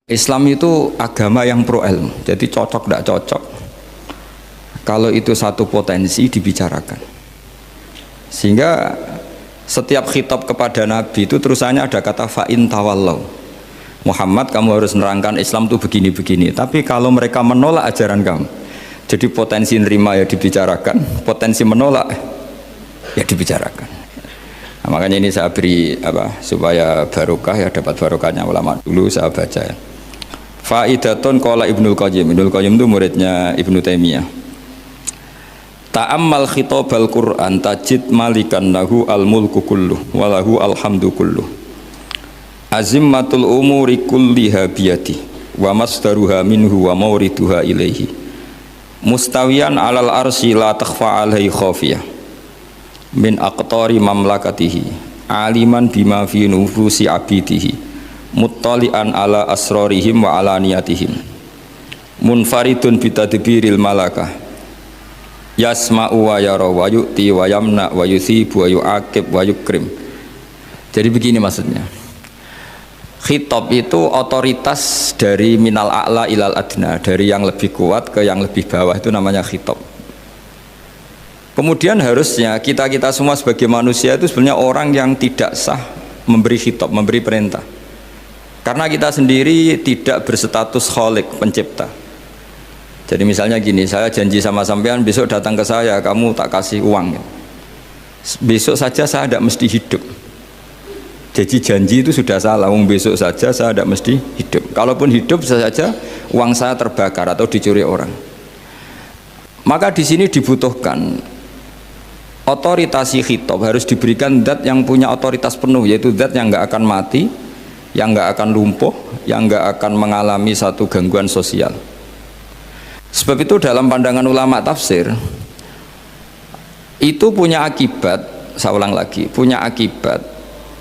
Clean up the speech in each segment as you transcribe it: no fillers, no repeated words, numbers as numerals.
Islam itu agama yang pro ilmu, jadi cocok tidak cocok. Kalau itu satu potensi dibicarakan, sehingga setiap khitab kepada Nabi itu terusannya ada kata fa'in tawallau. Muhammad, kamu harus menerangkan Islam itu begini-begini. Tapi kalau mereka menolak ajaran kamu, jadi potensi nerima ya dibicarakan, potensi menolak ya dibicarakan. Nah, makanya ini saya beri supaya barokah ya, dapat barokahnya ulama dulu saya baca ya. Faidatun qala Ibnul Qayyim. Ibnul Qayyim itu muridnya Ibnu Taimiyah. Ta'ammal khitabal Qur'an tajid malikan lahu al-mulku kulluh wa lahu alhamdu kulluh. Azimmatul umuri kulliha biyadi wa masdaruha minhu wa mawriduha ilaihi. Mustawiyan 'alal arsy la takhfa 'alaihi khafiyah. Min aqtari mamlakatihi aliman bima fi nufusi abidihi muttali'an ala asrarihim wa ala niyatihim munfaridun bitadbiril malakah yasma'u wa yara wa yu'ti wa yamna wa yuthibu wa yu'aqib wa yukrim. Jadi begini maksudnya, khitab itu otoritas dari minal a'la ilal adna, dari yang lebih kuat ke yang lebih bawah, itu namanya khitab. Kemudian harusnya kita semua sebagai manusia itu sebenarnya orang yang tidak sah memberi khitab, memberi perintah, karena kita sendiri tidak berstatus khalik, pencipta. Jadi misalnya gini, saya janji sama sampean besok datang ke saya, kamu tak kasih uang, besok saja saya tidak mesti hidup. Jadi janji itu sudah salah, besok saja saya tidak mesti hidup. Kalaupun hidup saja uang saya terbakar atau dicuri orang. Maka di sini dibutuhkan otoritasi khitab, harus diberikan zat yang punya otoritas penuh, yaitu zat yang nggak akan mati, yang nggak akan lumpuh, yang nggak akan mengalami satu gangguan sosial. Sebab itu dalam pandangan ulama tafsir itu punya akibat, saya ulang lagi, punya akibat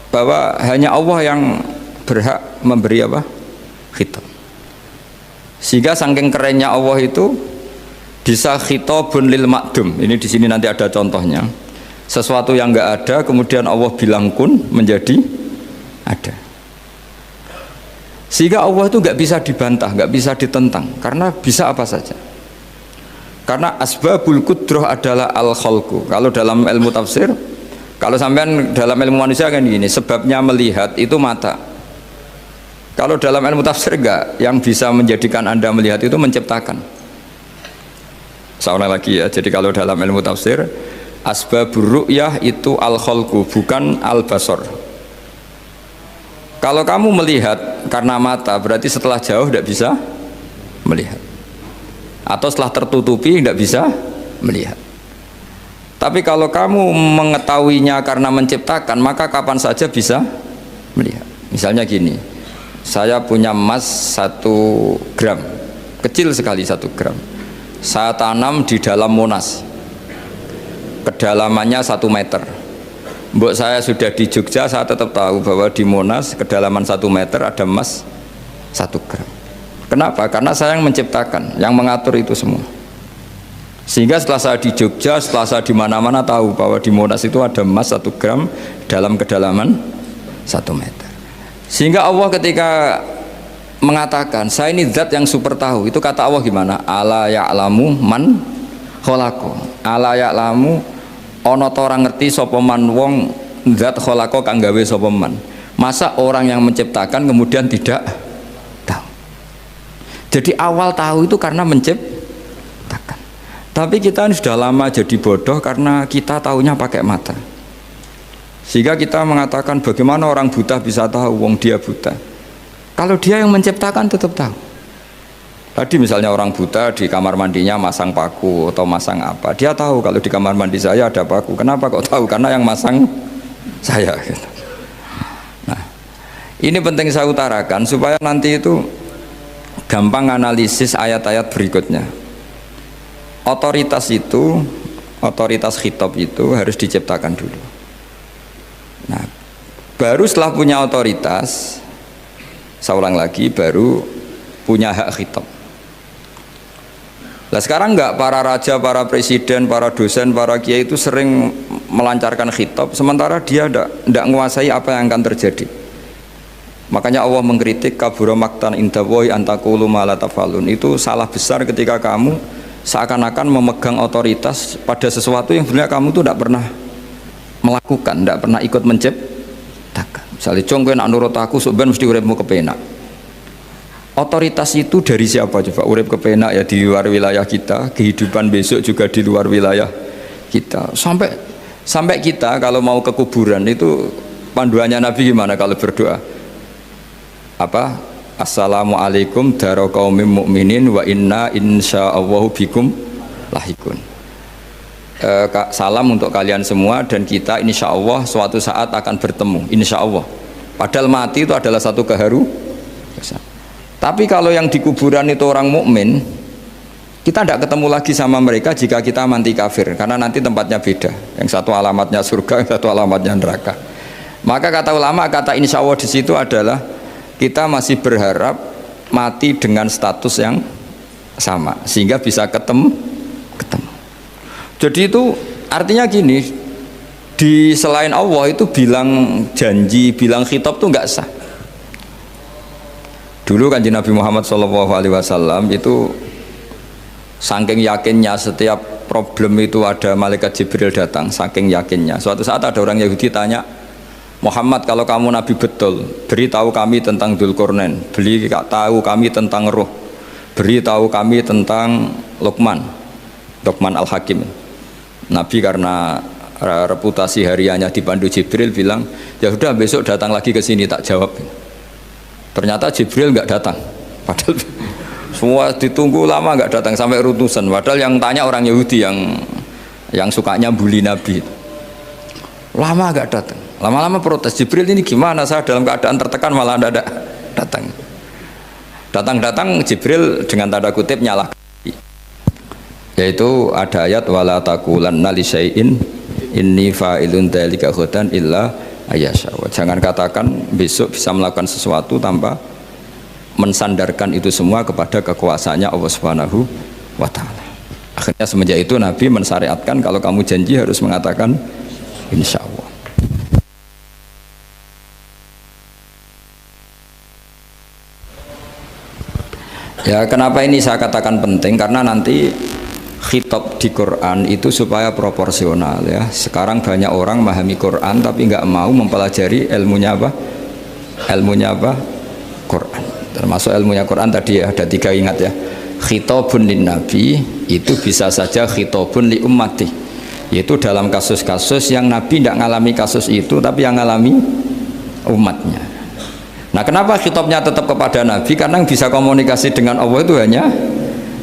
bahwa hanya Allah yang berhak memberi khitab. Sehingga saking kerennya Allah itu bisa khitabun lil makdum. Ini di sini nanti ada contohnya. Sesuatu yang nggak ada kemudian Allah bilang kun menjadi ada. Sehingga Allah itu nggak bisa dibantah, nggak bisa ditentang, karena bisa apa saja. Karena asbabul qudrah adalah al-khalqu. Kalau dalam ilmu tafsir, kalau sampean dalam ilmu manusia kan gini, sebabnya melihat itu mata. Kalau dalam ilmu tafsir enggak, yang bisa menjadikan Anda melihat itu menciptakan. Saya ulang lagi ya, jadi kalau dalam ilmu tafsir asbabur ru'yah itu al-khalqu, bukan al-basar. Kalau kamu melihat karena mata, berarti setelah jauh tidak bisa melihat, atau setelah tertutupi tidak bisa melihat. Tapi kalau kamu mengetahuinya karena menciptakan, maka kapan saja bisa melihat. Misalnya gini, saya punya emas 1 gram, kecil sekali 1 gram, saya tanam di dalam Monas, kedalamannya 1 meter. Mbok saya sudah di Jogja, saya tetap tahu bahwa di Monas kedalaman 1 meter ada emas 1 gram. Kenapa? Karena saya yang menciptakan, yang mengatur itu semua. Sehingga setelah saya di Jogja, setelah saya di mana-mana tahu bahwa di Monas itu ada emas 1 gram dalam kedalaman 1 meter. Sehingga Allah ketika mengatakan saya ini zat yang super tahu, itu kata Allah gimana? Ala ya'lamu man khalaqo. Ala ya'lamu ana ta ora ngerti sapa man wong zat khalaqo kang gawe sapa man. Masa orang yang menciptakan kemudian tidak tahu? Jadi awal tahu itu karena menciptakan. Tapi kita ini sudah lama jadi bodoh karena kita tahunya pakai mata. Sehingga kita mengatakan bagaimana orang buta bisa tahu, wong dia buta. Kalau dia yang menciptakan tetap tahu. Tadi misalnya orang buta di kamar mandinya masang paku atau masang apa, dia tahu kalau di kamar mandi saya ada paku. Kenapa kok tahu? Karena yang masang saya. Nah, ini penting saya utarakan supaya nanti itu gampang analisis ayat-ayat berikutnya. Otoritas itu, otoritas khitab itu harus diciptakan dulu. Nah, baru setelah punya otoritas, saya ulang lagi, baru punya hak khitab. Nah sekarang enggak, para raja, para presiden, para dosen, para kiai itu sering melancarkan khitab, sementara dia enggak menguasai apa yang akan terjadi. Makanya Allah mengkritik kabura maktan indallahi antaqulu ma la tafalun. Itu salah besar ketika kamu seakan-akan memegang otoritas pada sesuatu yang sebenarnya kamu tuh tidak pernah melakukan, tidak pernah ikut menciptakan. Misalnya cong kowe nak nurut aku sebenarnya mesti uripmu kepenak. Otoritas itu dari siapa coba? Urip kepenak ya di luar wilayah kita, kehidupan besok juga di luar wilayah kita. Sampai kita kalau mau ke kuburan itu panduannya Nabi gimana kalau berdoa? Apa? Assalamualaikum daro qaumim mukminin wa inna insyaallahu bikum lahikun. Salam untuk kalian semua dan kita insya Allah suatu saat akan bertemu, insya Allah. Padahal mati itu adalah satu keharusan. Tapi kalau yang di kuburan itu orang mukmin, kita tidak ketemu lagi sama mereka jika kita mati kafir, karena nanti tempatnya beda. Yang satu alamatnya surga, yang satu alamatnya neraka. Maka kata ulama, kata insya Allah di situ adalah kita masih berharap mati dengan status yang sama sehingga bisa ketemu. Jadi itu artinya gini, di selain Allah itu bilang janji, bilang khitab itu nggak sah. Dulu kan Nabi Muhammad SAW itu saking yakinnya setiap problem itu ada malaikat Jibril datang, saking yakinnya. Suatu saat ada orang Yahudi tanya, Muhammad kalau kamu Nabi betul, beritahu kami tentang Dzulqarnain, beritahu kami tentang Ruh, beritahu kami tentang Luqman Al-Hakim. Nabi karena reputasi hariannya dipandu Jibril bilang, ya sudah besok datang lagi ke sini tak jawab. Ternyata Jibril nggak datang, padahal semua ditunggu lama nggak datang sampai utusan. Padahal yang tanya orang Yahudi yang sukanya bully Nabi, lama nggak datang. Lama-lama protes, Jibril ini gimana, saya dalam keadaan tertekan malah tidak datang. Datang Jibril dengan tanda kutip nyalahkan, yaitu ada ayat wala taqulanna li syai'in inni fa'ilun dzalika ghadan illa ayyasha. Jangan katakan besok bisa melakukan sesuatu tanpa mensandarkan itu semua kepada kekuasaannya Allah Subhanahu wa taala. Akhirnya semenjak itu Nabi mensyariatkan kalau kamu janji harus mengatakan insya Allah. Ya, kenapa ini saya katakan penting? Karena nanti khitab di Quran itu supaya proporsional ya. Sekarang banyak orang memahami Quran tapi nggak mau mempelajari ilmunya apa? Quran. Termasuk ilmunya Quran tadi ya, ada 3 ingat ya. Khitabun lin nabi itu bisa saja khitabun li ummati. Yaitu dalam kasus-kasus yang Nabi tidak ngalami kasus itu tapi yang ngalami umatnya. Nah, kenapa khitabnya tetap kepada Nabi? Karena yang bisa komunikasi dengan Allah itu hanya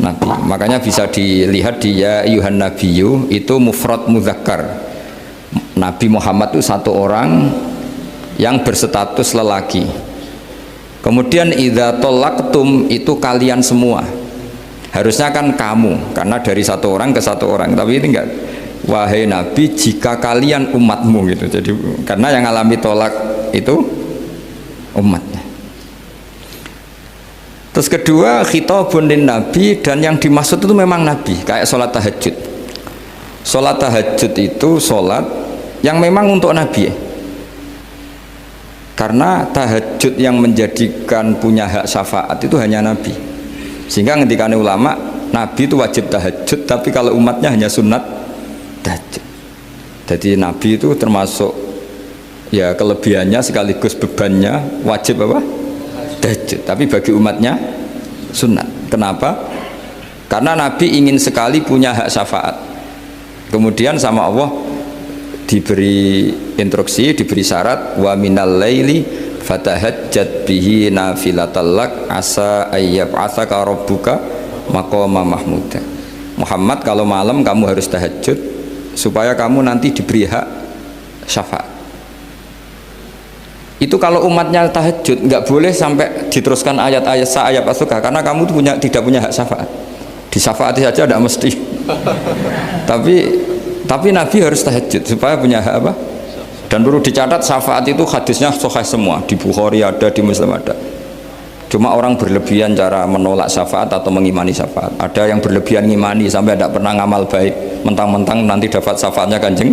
Nabi. Makanya bisa dilihat di ya ayyuhan nabiyyu itu mufrad mudzakkar. Nabi Muhammad itu satu orang yang berstatus lelaki. Kemudian idza talaqtum itu kalian semua. Harusnya kan kamu, karena dari satu orang ke satu orang. Tapi ini enggak. Wahai Nabi, jika kalian umatmu gitu. Jadi karena yang alami tolak itu umatnya. Terus kedua khitabun lin nabi, dan yang dimaksud itu memang Nabi, kayak sholat tahajud. Sholat tahajud itu sholat yang memang untuk Nabi. Karena tahajud yang menjadikan punya hak syafaat itu hanya Nabi. Sehingga ngendikane ulama, Nabi itu wajib tahajud, tapi kalau umatnya hanya sunat tahajud. Jadi Nabi itu termasuk ya kelebihannya sekaligus bebannya wajib apa? Tahajud. Tapi bagi umatnya sunat. Kenapa? Karena Nabi ingin sekali punya hak syafaat. Kemudian sama Allah diberi instruksi, diberi syarat wa minal laili fatahajjat bihi nafilatallak asa ayyab'atsaka rabbuka maqama mahmuda. Muhammad, kalau malam kamu harus tahajud supaya kamu nanti diberi hak syafaat. Itu kalau umatnya tahajud nggak boleh sampai diteruskan ayat-ayat sa'ayat asuka, karena kamu tidak punya hak syafaat. Disyafaati saja tidak mesti. tapi Nabi harus tahajud supaya punya hak apa? Dan perlu dicatat syafaat itu hadisnya sahih semua, di Bukhari ada, di Muslim ada. Cuma orang berlebihan cara menolak syafaat atau mengimani syafaat. Ada yang berlebihan ngimani sampai tidak pernah ngamal baik, mentang-mentang nanti dapat syafaatnya Kanjeng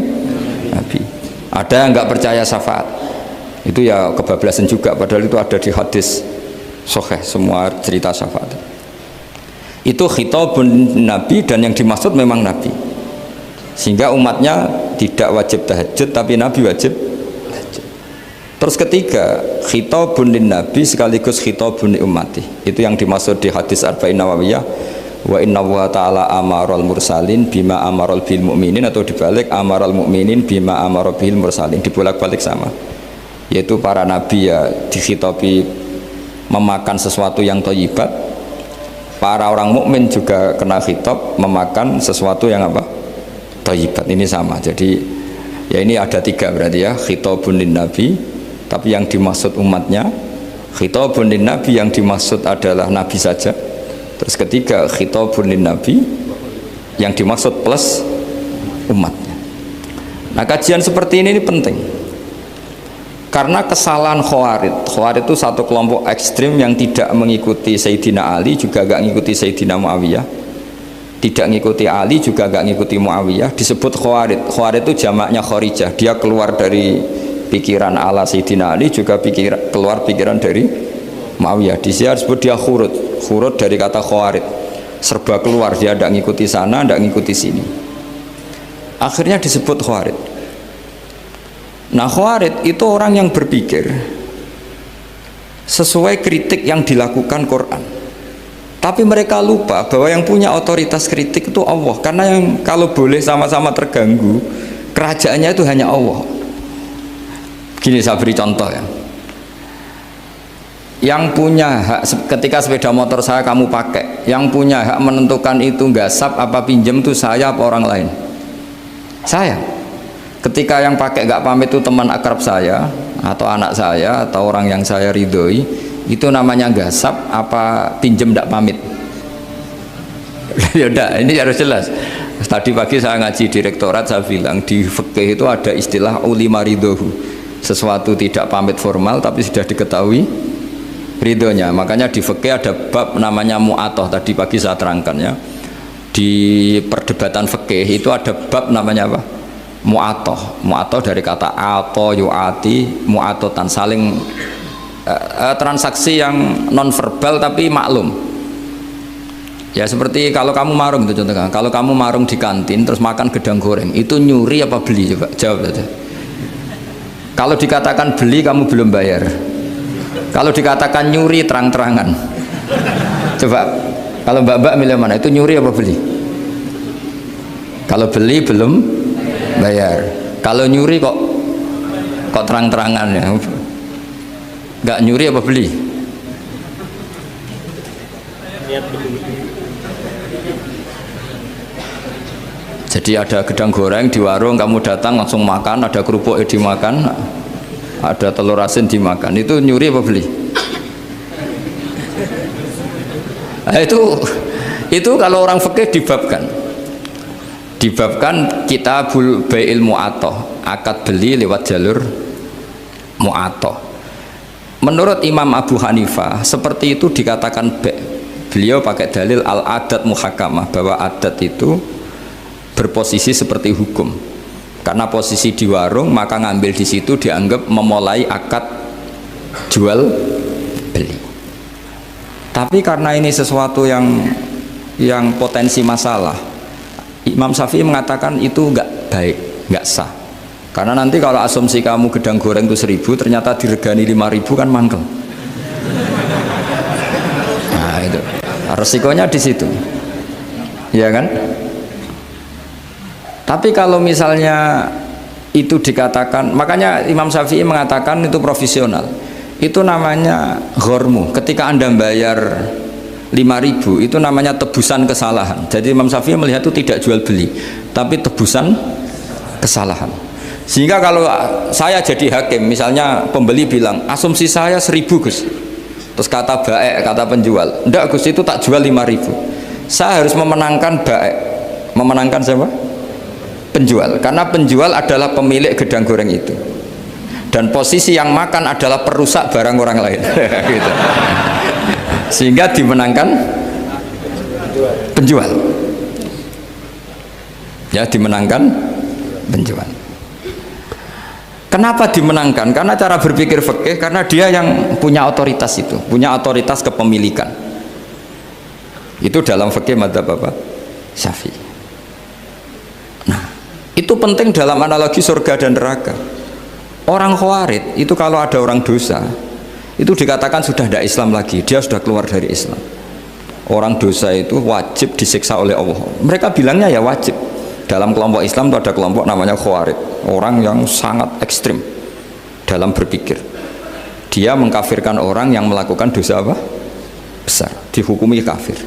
Nabi. Ada yang nggak percaya syafaat. Itu ya kebablasan juga, padahal itu ada di hadis sahih semua cerita syafaat. Itu khitabun Nabi, dan yang dimaksud memang Nabi. Sehingga umatnya tidak wajib tahajud, tapi Nabi wajib tahajud. Terus ketiga, khitabun lin Nabi sekaligus khitabun li ummati. Itu yang dimaksud di hadis Arba'in Nawawiyah, wa inna wa ta'ala amaral mursalin bima amaral bil mu'minin, atau dibalik amaral mu'minin bima amaral bil mursalin, dibolak-balik sama. Yaitu para nabi ya dikhitabi memakan sesuatu yang thayyibat, para orang mukmin juga kena khitab memakan sesuatu yang apa? Thayyibat. Ini sama. Jadi ya ini ada tiga berarti ya, khitabun lin nabi, tapi yang dimaksud umatnya, khitabun lin nabi yang dimaksud adalah nabi saja. Terus ketiga, khitabun lin nabi yang dimaksud plus umatnya. Nah, kajian seperti ini penting. Karena kesalahan Khawarij itu satu kelompok ekstrim yang tidak mengikuti Sayyidina Ali, juga gak mengikuti Sayyidina Muawiyah, tidak mengikuti Ali, juga gak mengikuti Muawiyah, disebut Khawarij. Khawarij itu jamaknya Kharijah, dia keluar dari pikiran ala Sayyidina Ali, juga keluar pikiran dari Muawiyah. Di sini disebut dia khurut dari kata Khawarij, serba keluar, dia tidak mengikuti sana, tidak mengikuti sini, akhirnya disebut Khawarij. Nah, Khawarij itu orang yang berpikir sesuai kritik yang dilakukan Quran, tapi mereka lupa bahwa yang punya otoritas kritik itu Allah. Karena yang kalau boleh sama-sama terganggu, kerajaannya itu hanya Allah. Gini, saya beri contoh ya. Yang punya hak ketika sepeda motor saya kamu pakai, yang punya hak menentukan itu gasap apa pinjam itu saya apa orang lain? Saya. Ketika yang pakai gak pamit itu teman akrab saya atau anak saya atau orang yang saya ridhoi, itu namanya gasap apa pinjem gak pamit? Ya udah, ini harus jelas. Tadi pagi saya ngaji direktorat, saya bilang di fikih itu ada istilah ulima ridhohu, sesuatu tidak pamit formal tapi sudah diketahui ridhonya. Makanya di fikih ada bab namanya mu'atoh, tadi pagi saya terangkan ya. Di perdebatan fikih itu ada bab namanya apa? Mu'atoh. Mu'atoh dari kata ato yu'ati, mu'atotan, saling transaksi yang non verbal tapi maklum. Ya seperti kalau kamu marung itu contohnya, kalau kamu marung di kantin terus makan gedang goreng, itu nyuri apa beli? Coba jawab saja. Kalau dikatakan beli kamu belum bayar, kalau dikatakan nyuri terang-terangan. Coba kalau mbak-mbak milih mana, itu nyuri apa beli? Kalau beli belum bayar, kalau nyuri kok terang-terangan ya. Nggak nyuri apa beli? Jadi ada gedang goreng di warung, kamu datang langsung makan, ada kerupuk dimakan, ada telur asin dimakan, itu nyuri apa beli? Nah, itu kalau orang fikih dibabkan kitabul bai'il mu'atoh, akad beli lewat jalur mu'atoh. Menurut Imam Abu Hanifah seperti itu dikatakan beliau pakai dalil al-adat muhakamah, bahwa adat itu berposisi seperti hukum. Karena posisi di warung, maka ngambil di situ dianggap memulai akad jual beli. Tapi karena ini sesuatu yang potensi masalah, Imam Syafi'i mengatakan itu enggak baik, enggak sah. Karena nanti kalau asumsi kamu gedang goreng itu 1.000, ternyata diregani 5.000 kan mangkel. Nah itu resikonya di situ, ya kan? Tapi kalau misalnya itu dikatakan, makanya Imam Syafi'i mengatakan itu profesional. Itu namanya ghormu. Ketika Anda bayar 5.000 itu namanya tebusan kesalahan. Jadi Imam Syafi'i melihat itu tidak jual beli, tapi tebusan kesalahan. Sehingga kalau saya jadi hakim, misalnya pembeli bilang asumsi saya 1.000 Gus, terus kata baik, kata penjual enggak Gus, itu tak jual 5.000, saya harus memenangkan baik. Memenangkan siapa? Penjual. Karena penjual adalah pemilik gedang goreng itu, dan posisi yang makan adalah perusak barang orang lain. Gitu. Sehingga dimenangkan penjual, ya dimenangkan penjual. Kenapa dimenangkan? Karena cara berpikir fikih, karena dia yang punya otoritas itu, punya otoritas kepemilikan. Itu dalam fikih madzhab apa? Syafi'i. Nah, itu penting dalam analogi surga dan neraka. Orang Khawarij itu kalau ada orang dosa, itu dikatakan sudah tidak Islam lagi, dia sudah keluar dari Islam. Orang dosa itu wajib disiksa oleh Allah. Mereka bilangnya ya wajib. Dalam kelompok Islam itu ada kelompok namanya Khawarij, orang yang sangat ekstrim dalam berpikir. Dia mengkafirkan orang yang melakukan dosa apa? Besar, dihukumi kafir.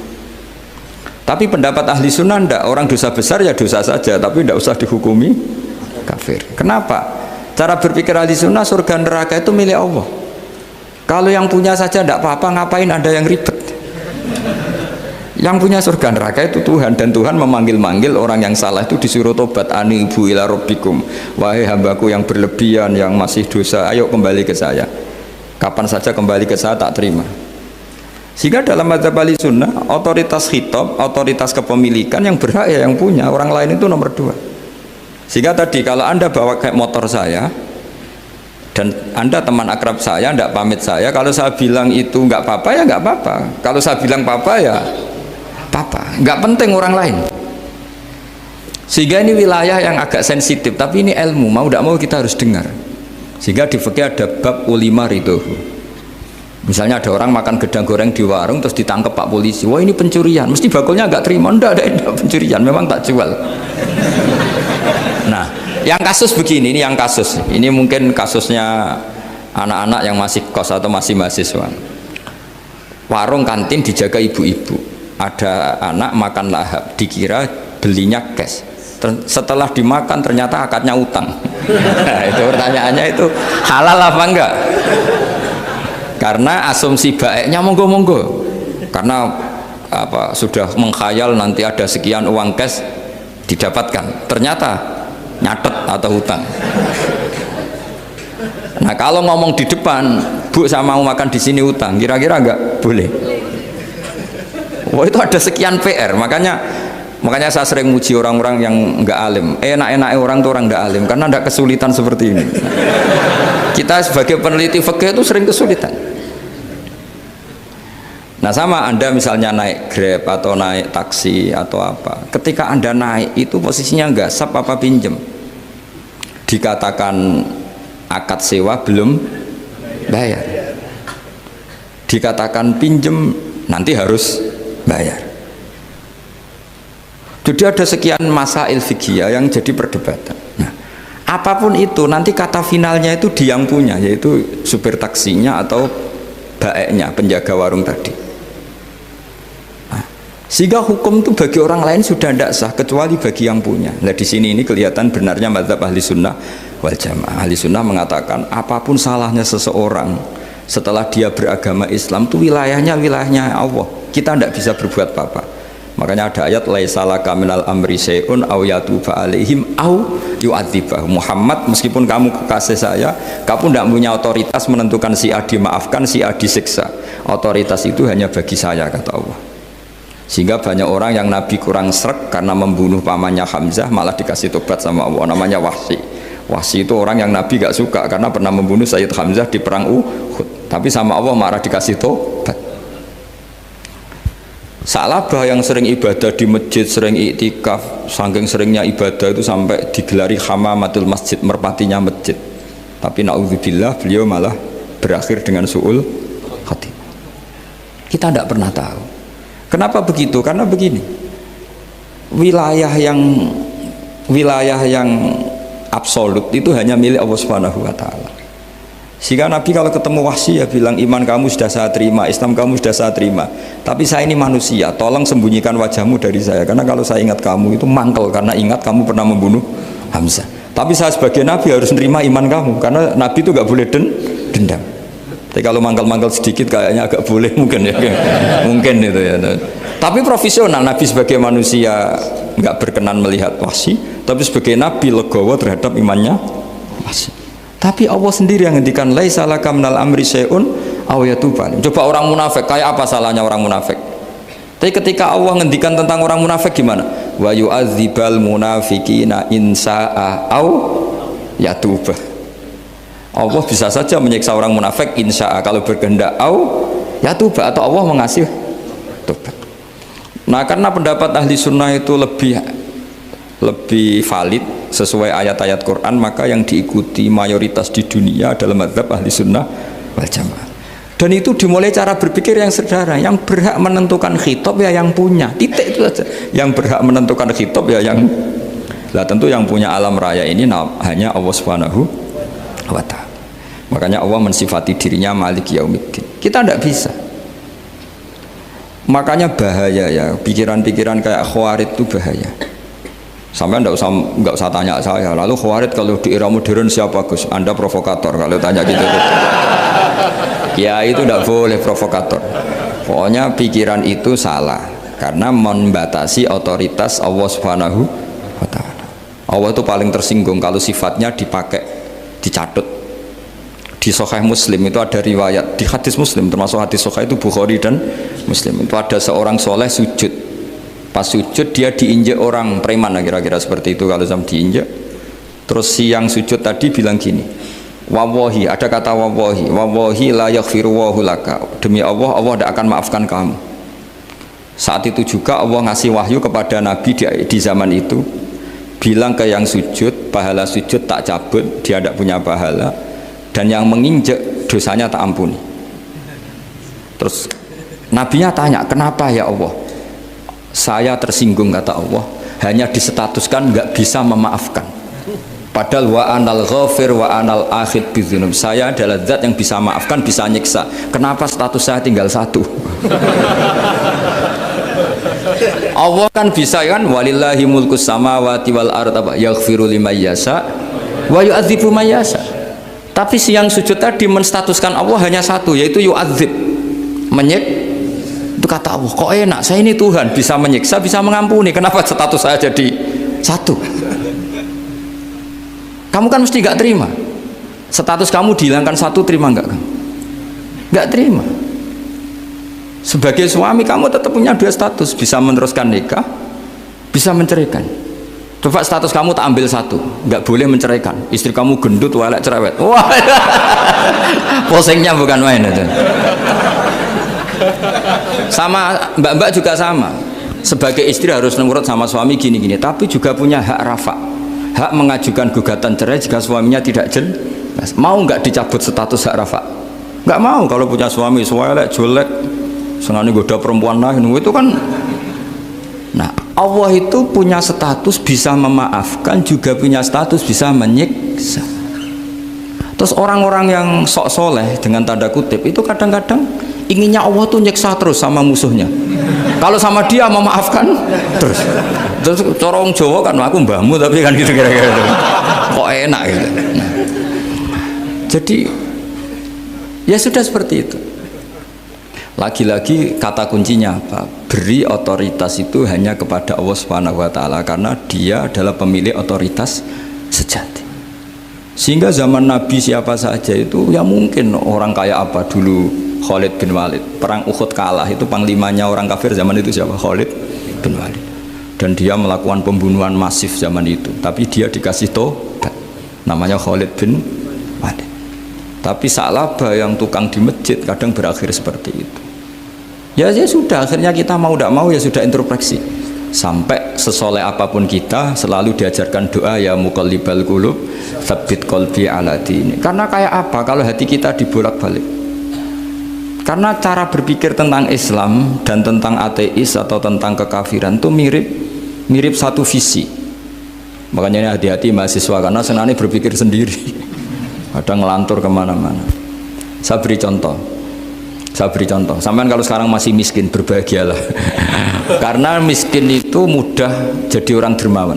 Tapi pendapat ahli sunnah enggak, orang dosa besar ya dosa saja, tapi tidak usah dihukumi kafir. Kenapa? Cara berpikir ahli sunnah, surga neraka itu milik Allah. Kalau yang punya saja tidak apa-apa, ngapain ada yang ribet? Yang punya surga neraka itu Tuhan, dan Tuhan memanggil-manggil orang yang salah itu disuruh tobat. Anibu ila rabbikum, wahai hambaku yang berlebihan, yang masih dosa, ayo kembali ke saya. Kapan saja kembali ke saya tak terima. Sehingga dalam madzhab ahli sunnah, otoritas khitab, otoritas kepemilikan yang berhak ya yang punya, orang lain itu nomor 2. Sehingga tadi kalau Anda bawa kayak motor saya dan Anda teman akrab saya, tidak pamit saya, kalau saya bilang itu nggak apa-apa ya nggak apa-apa, kalau saya bilang apa-apa ya apa, nggak penting orang lain. Sehingga ini wilayah yang agak sensitif, tapi ini ilmu, mau tidak mau kita harus dengar. Sehingga di fikih ada bab ulima ridhohu. Misalnya ada orang makan gedang goreng di warung terus ditangkap Pak polisi, wah ini pencurian, mesti bakulnya nggak terima. Enggak pencurian, memang tak jual. Nah, yang kasus begini, ini yang kasus, ini mungkin kasusnya anak-anak yang masih kos atau masih mahasiswa. Warung kantin dijaga ibu-ibu. Ada anak makan lahap, dikira belinya cash. Setelah dimakan ternyata akadnya utang. Nah, itu pertanyaannya itu halal apa enggak? Karena asumsi baiknya monggo-monggo. Karena apa, sudah mengkhayal nanti ada sekian uang cash didapatkan. Ternyata nyatet atau utang. Nah, kalau ngomong di depan, Bu saya mau makan di sini utang, kira-kira enggak boleh. Wah, itu ada sekian PR, makanya saya sering muji orang-orang yang enggak alim. Enak-enaknya orang tuh orang enggak alim karena enggak kesulitan seperti ini. Kita sebagai peneliti fikih itu sering kesulitan. Nah, sama Anda misalnya naik Grab atau naik taksi atau apa, ketika Anda naik itu posisinya enggak sap apa pinjem, dikatakan akad sewa belum bayar, dikatakan pinjem nanti harus bayar. Jadi ada sekian masail fikih yang jadi perdebatan. Nah, apapun itu nanti kata finalnya itu dia yang punya, yaitu supir taksinya atau baeknya, penjaga warung tadi. Nah, sehingga hukum itu bagi orang lain sudah tidak sah kecuali bagi yang punya. Nah, di sini ini kelihatan benarnya madzhab ahli sunnah wal jamaah. Ahli sunnah mengatakan apapun salahnya seseorang setelah dia beragama Islam itu wilayahnya Allah. Kita tidak bisa berbuat apa-apa. Makanya ada ayat laisa laka minal amri syai'un aw yatuba alaihim aw yu'adzibah. Muhammad, meskipun kamu kekasih saya, kamu tidak punya otoritas menentukan si A dimaafkan, si A disiksa. Otoritas itu hanya bagi saya, kata Allah. Sehingga banyak orang yang Nabi kurang srek karena membunuh pamannya Hamzah malah dikasih tobat sama Allah, namanya Wahsy. Wahsy itu orang yang Nabi gak suka karena pernah membunuh Sayyid Hamzah di perang Uhud, tapi sama Allah marah dikasih tobat. Sa'labah yang sering ibadah di masjid, sering iktikaf, saking seringnya ibadah itu sampai digelari hamamatul masjid, merpatinya masjid. Tapi na'udzubillah beliau malah berakhir dengan su'ul khatimah. Kita tidak pernah tahu. Kenapa begitu? Karena begini, wilayah yang absolut itu hanya milik Allah Subhanahu wa Ta'ala. Sehingga Nabi kalau ketemu Wahsy ya bilang, iman kamu sudah saya terima, Islam kamu sudah saya terima, tapi saya ini manusia, tolong sembunyikan wajahmu dari saya, karena kalau saya ingat kamu itu mangkel, karena ingat kamu pernah membunuh Hamzah. Tapi saya sebagai Nabi harus nerima iman kamu, karena Nabi itu gak boleh dendam. Tapi kalau mangkel-mangkel sedikit kayaknya agak boleh mungkin ya, mungkin itu ya. Tapi profesional, Nabi sebagai manusia nggak berkenan melihat Wahsy, tapi sebagai Nabi legowo terhadap imannya Wahsy. Tapi Allah sendiri yang ngendikan laisa laka minal amri syai'un aw yatuba. Coba orang munafik, kayak apa salahnya orang munafik? Tapi ketika Allah ngendikan tentang orang munafik gimana? Wa yu'adzibal munafiqina in sa'a aw yatuba. Allah bisa saja menyiksa orang munafik insya kalau berkehendak ya tuba, atau Allah mengasih tobat. Nah karena pendapat ahli sunnah itu lebih valid sesuai ayat-ayat Quran, maka yang diikuti mayoritas di dunia adalah mazhab ahli sunnah wal jamaah. Dan itu dimulai cara berpikir yang sederhana, yang berhak menentukan khitab ya yang punya, titik itu saja. Yang berhak menentukan khitab ya yang, lah tentu yang punya alam raya ini hanya Allah Subhanahu wa ta'ala. Makanya Allah mensifati dirinya Malik Yaumiddin, kita tidak bisa. Makanya bahaya ya, pikiran-pikiran kayak Khawarij itu bahaya. Sampai nggak usah tanya saya. Lalu Khawarij kalau di era modern siapa Gus? Anda provokator kalau tanya gitu. Ya itu tidak boleh provokator. Pokoknya pikiran itu salah karena membatasi otoritas Allah Subhanahu wa ta'ala. Allah itu paling tersinggung kalau sifatnya dipakai, dicatut. Di Sahih Muslim itu ada riwayat, di hadis Muslim termasuk hadis Sahih itu Bukhari dan Muslim, itu ada seorang soleh sujud. Pas sujud dia diinjek orang preman, kira-kira seperti itu kalau sama diinjek. Terus si yang sujud tadi bilang gini, wawahi, ada kata wawahi la yaghfiru wahu laka, demi Allah, Allah tidak akan maafkan kamu. Saat itu juga Allah ngasih wahyu kepada Nabi di zaman itu, bilang ke yang sujud, pahala sujud tak cabut, dia tidak punya pahala, dan yang menginjek dosanya tak ampuni. Terus Nabinya tanya, kenapa ya Allah? Saya tersinggung, kata Allah, hanya disetatuskan nggak bisa memaafkan. Padahal wa anal ghafir wa anal akhid bidzunub, saya adalah zat yang bisa maafkan, bisa nyiksa. Kenapa status saya tinggal satu? Allah kan bisa kan, walillahi mulkus samawati wal ardh yaghfiru liman yasha wa yu'adzibu man yasha. Tapi si yang sujud tadi menstatuskan Allah hanya satu, yaitu yu'adzib, menyik. Itu kata Allah, kok enak, saya ini Tuhan, bisa menyiksa, bisa mengampuni, kenapa status saya jadi satu? Kamu kan mesti gak terima. Status kamu dihilangkan satu, terima enggak kamu? Gak terima. Sebagai suami kamu tetap punya dua status, bisa meneruskan nikah, bisa menceraikan. Coba status kamu tak ambil satu, nggak boleh menceraikan. Istri kamu gendut, walek, cerewet. Wah, posingnya bukan main itu. Sama mbak-mbak juga sama. Sebagai istri harus nurut sama suami gini-gini, tapi juga punya hak rafa, hak mengajukan gugatan cerai jika suaminya tidak jelas. Mau nggak dicabut status hak rafa? Nggak mau. Kalau punya suami walek, jelek, senangnya goda perempuan lain, itu kan. Nah, Allah itu punya status bisa memaafkan, juga punya status bisa menyiksa. Terus orang-orang yang sok soleh dengan tanda kutip itu kadang-kadang inginnya Allah tuh nyiksa terus sama musuhnya. Kalau sama dia memaafkan terus. Terus corong Jawa kan, aku mbahmu tapi kan gitu kira-kira. Kok enak gitu. Nah, jadi ya sudah seperti itu. Lagi-lagi kata kuncinya apa? Beri otoritas itu hanya kepada Allah Subhanahu wa ta'ala, karena dia adalah pemilik otoritas sejati. Sehingga zaman Nabi siapa saja itu ya mungkin orang kayak apa dulu, Khalid bin Walid, perang Uhud kalah, itu panglimanya orang kafir zaman itu siapa? Khalid bin Walid. Dan dia melakukan pembunuhan masif zaman itu, tapi dia dikasih tobat, namanya Khalid bin Walid. Tapi Sa'labah yang tukang di masjid kadang berakhir seperti itu. Ya sudah, akhirnya kita mau tidak mau ya sudah introspeksi. Sampai sesoleh apapun kita selalu diajarkan doa, ya muqallibal qulub tsabbit qalbi ala dini. Karena kayak apa kalau hati kita dibolak-balik? Karena cara berpikir tentang Islam dan tentang ateis atau tentang kekafiran itu mirip satu visi. Makanya hati-hati mahasiswa, karena senangnya berpikir sendiri. Ada ngelantur kemana-mana. Saya beri contoh. Sampai kalau sekarang masih miskin, berbahagialah. Karena miskin itu mudah jadi orang dermawan.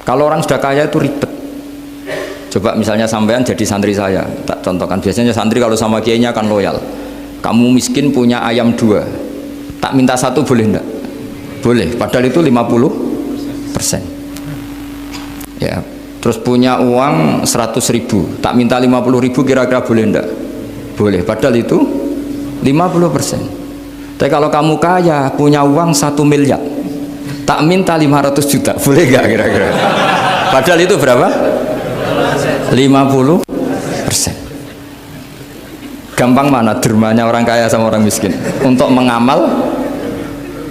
Kalau orang sudah kaya itu ribet. Coba misalnya sampean jadi santri saya, tak contohkan. Biasanya santri kalau sama kiainya kan loyal. Kamu miskin punya ayam 2, tak minta 1 boleh enggak? Boleh, padahal itu 50%. Ya. Terus punya uang 100.000, tak minta 50.000, kira-kira boleh enggak? Boleh, padahal itu 50%. Tapi kalau kamu kaya, punya uang 1 miliar, tak minta 500 juta, boleh enggak kira-kira? Padahal itu berapa? 50%. Gampang mana dermanya orang kaya sama orang miskin untuk mengamal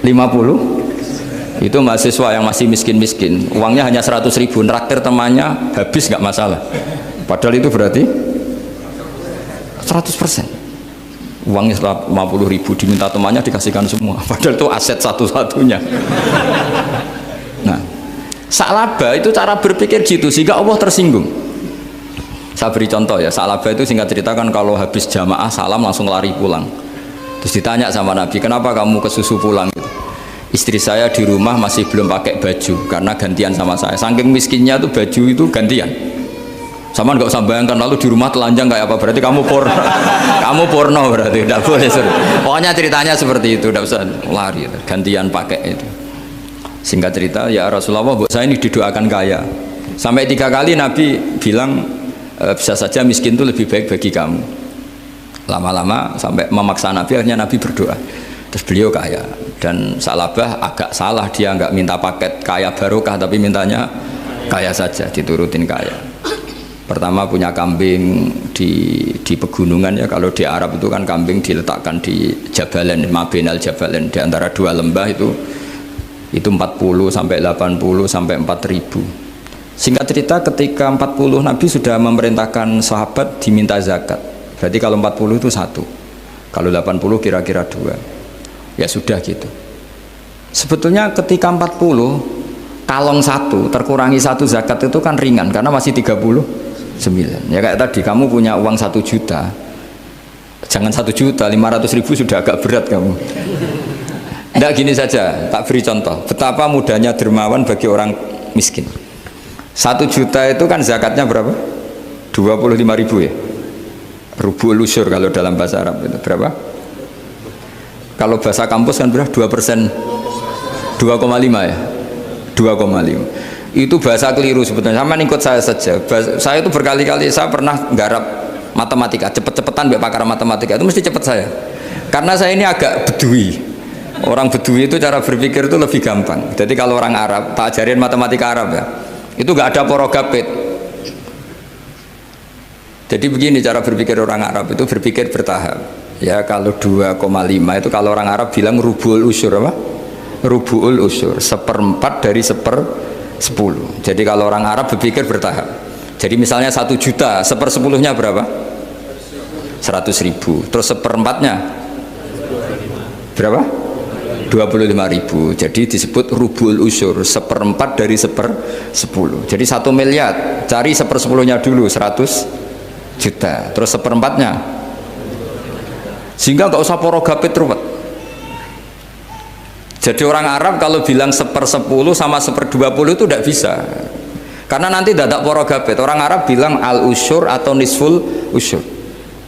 50. Itu mahasiswa yang masih miskin-miskin, uangnya hanya 100.000, nraktir temannya habis nggak masalah, padahal itu berarti 100%. Uangnya 50.000 diminta temannya dikasihkan semua, padahal itu aset satu-satunya. Nah, Sa'labah itu cara berpikir gitu sehingga Allah tersinggung. Saya beri contoh ya, Sa'labah itu singkat cerita kan kalau habis jamaah salam langsung lari pulang. Terus ditanya sama Nabi, kenapa kamu kesusu pulang gitu? Istri saya di rumah masih belum pakai baju karena gantian sama saya. Saking miskinnya tuh baju itu gantian. Sama nggak usah bayangkan lalu di rumah telanjang kayak apa, berarti kamu porno. Kamu porno berarti tidak boleh. Pokoknya ceritanya seperti itu, tidak usah lari, gantian pakai itu. Singkat cerita, ya Rasulullah, buat saya ini didoakan kaya. Sampai 3 kali Nabi bilang bisa saja miskin itu lebih baik bagi kamu. Lama-lama sampai memaksa Nabi, akhirnya Nabi berdoa. Terus beliau kaya. Dan Sa'labah agak salah, dia nggak minta paket kaya barokah, tapi mintanya kaya saja, diturutin kaya. Pertama punya kambing di pegunungan ya, kalau di Arab itu kan kambing diletakkan di Jabalen, Mabinal Jabalen, di antara 2 lembah itu 40 sampai 80 sampai 4.000. Singkat cerita ketika 40 Nabi sudah memerintahkan sahabat diminta zakat. Berarti kalau 40 itu 1, kalau 80 kira-kira 2. Ya sudah gitu. Sebetulnya ketika 40 kalong 1 terkurangi 1 zakat itu kan ringan karena masih 39. Ya kayak tadi kamu punya uang 1 juta, jangan 1 juta, 500.000 sudah agak berat kamu. Tidak, gini saja, tak beri contoh betapa mudahnya dermawan bagi orang miskin. 1 juta itu kan zakatnya berapa? 25.000 ya. Rubul usyur kalau dalam bahasa Arab itu berapa? Kalau bahasa kampus kan berapa? 2%, 2,5 ya, 2,5. Itu bahasa keliru sebetulnya. Sama ikut saya saja. Saya itu berkali-kali saya pernah nggarap matematika, cepet-cepetan mbak pakar matematika itu mesti cepet saya. Karena saya ini agak bedui. Orang bedui itu cara berpikir itu lebih gampang. Jadi kalau orang Arab, tak ajarin matematika Arab ya, itu nggak ada porogapit. Jadi begini cara berpikir orang Arab itu berpikir bertahap. Ya kalau 2,5 itu kalau orang Arab bilang rubul usyur apa? Rubul usyur, 1/4 dari 1/10. Jadi kalau orang Arab berpikir bertahap. Jadi misalnya 1 juta, 1/10-nya berapa? 100.000. Terus 1/4-nya berapa? 25.000. Jadi disebut rubul usyur, 1/4 dari 1/10. Jadi 1 miliar, cari 1/10-nya dulu 100 juta. Terus 1/4-nya, sehingga nggak usah porogapit ruwet. Jadi orang Arab kalau bilang 1/10 sama 1/20 itu tidak bisa, karena nanti dadak porogapit. Orang Arab bilang al usyur atau nisful usyur.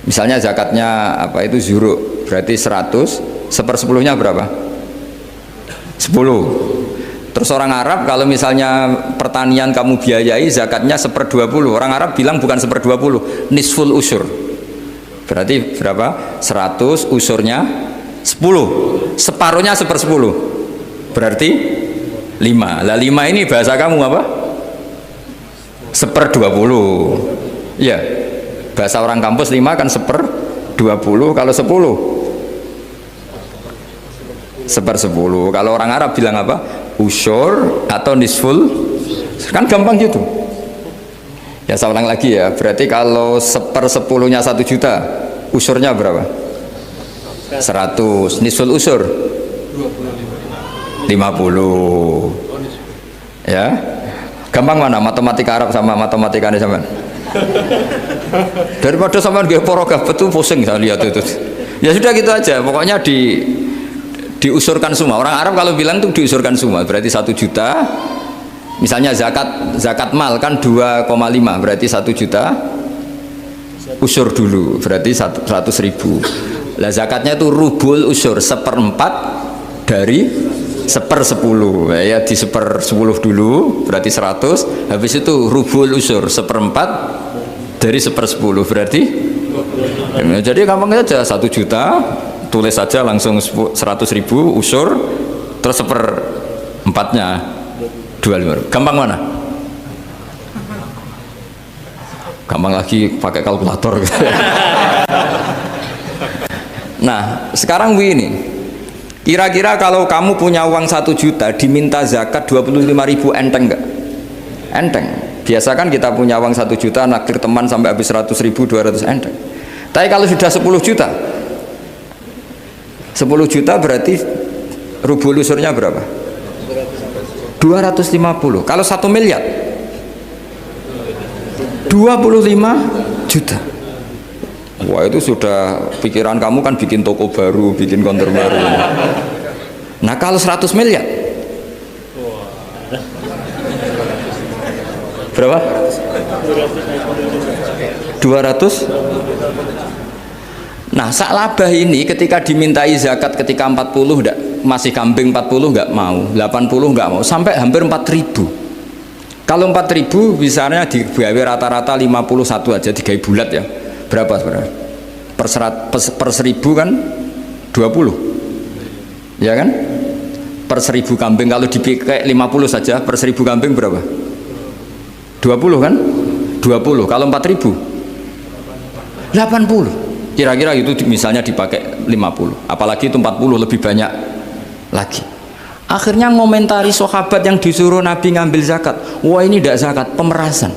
Misalnya zakatnya apa itu zuru, berarti 100, 1/10-nya berapa? 10. Terus orang Arab kalau misalnya pertanian kamu biayai zakatnya 1/20, orang Arab bilang bukan 1/20, nisful usyur. Berarti berapa? 100, usurnya 10, separuhnya 1/10, berarti 5. Lah 5 ini bahasa kamu apa? 1/20. Ya, bahasa orang kampus 5 kan 1/20. Kalau 10 1/10. Kalau orang Arab bilang apa? Usyur atau nisful. Kan gampang gitu. Ya saya ulang lagi ya, berarti kalau 1/10-nya 1 juta, usurnya berapa? 100. Nisful usur 50. Ya, gampang mana matematika Arab sama matematika ini sama? Daripada sama nggak porogaf betul pusing saya lihat itu. Ya sudah gitu aja, pokoknya diusurkan semua. Orang Arab kalau bilang tuh diusurkan semua, berarti 1 juta. Misalnya zakat mal kan 2,5, berarti 1 juta usur dulu, berarti 100.000. Lah zakatnya itu rubul usur, 1/4 dari 1/10. Ya di 1/10 dulu, berarti 100. Habis itu rubul usur, 1/4 dari 1/10, berarti jadi gampang saja, 1 juta tulis saja langsung 100.000 usur, terus 1/4-nya 25. Gampang mana? gampang lagi pakai kalkulator gitu. Nah sekarang begini, kira-kira kalau kamu punya uang 1 juta diminta zakat 25.000 enteng nggak? Enteng. Biasa kan kita punya uang 1 juta naktir teman sampai habis 100.000 200 enteng. Tapi kalau sudah 10 juta 10 juta berarti rubul usurnya berapa? 250. Kalau 1 miliar 25 juta. Wah itu sudah pikiran kamu kan bikin toko baru, bikin konter baru. Nah kalau 100 miliar berapa? 200. Nah sak labah ini ketika dimintai zakat ketika 40 enggak, masih kambing 40 enggak mau, 80 enggak mau, sampai hampir 4.000. Kalau 4.000 misalnya digawe rata-rata 51 aja, digawe bulat ya. Berapa sebenarnya? Per 1.000 kan 20 ya kan? Per 1.000 kambing kalau dipakai 50 saja per 1.000 kambing berapa? 20 kan? 20 kalau 4.000 80 kira-kira itu misalnya dipakai 50, apalagi itu 40 lebih banyak lagi. Akhirnya ngomentari sahabat yang disuruh Nabi ngambil zakat, wah ini tidak zakat, pemerasan,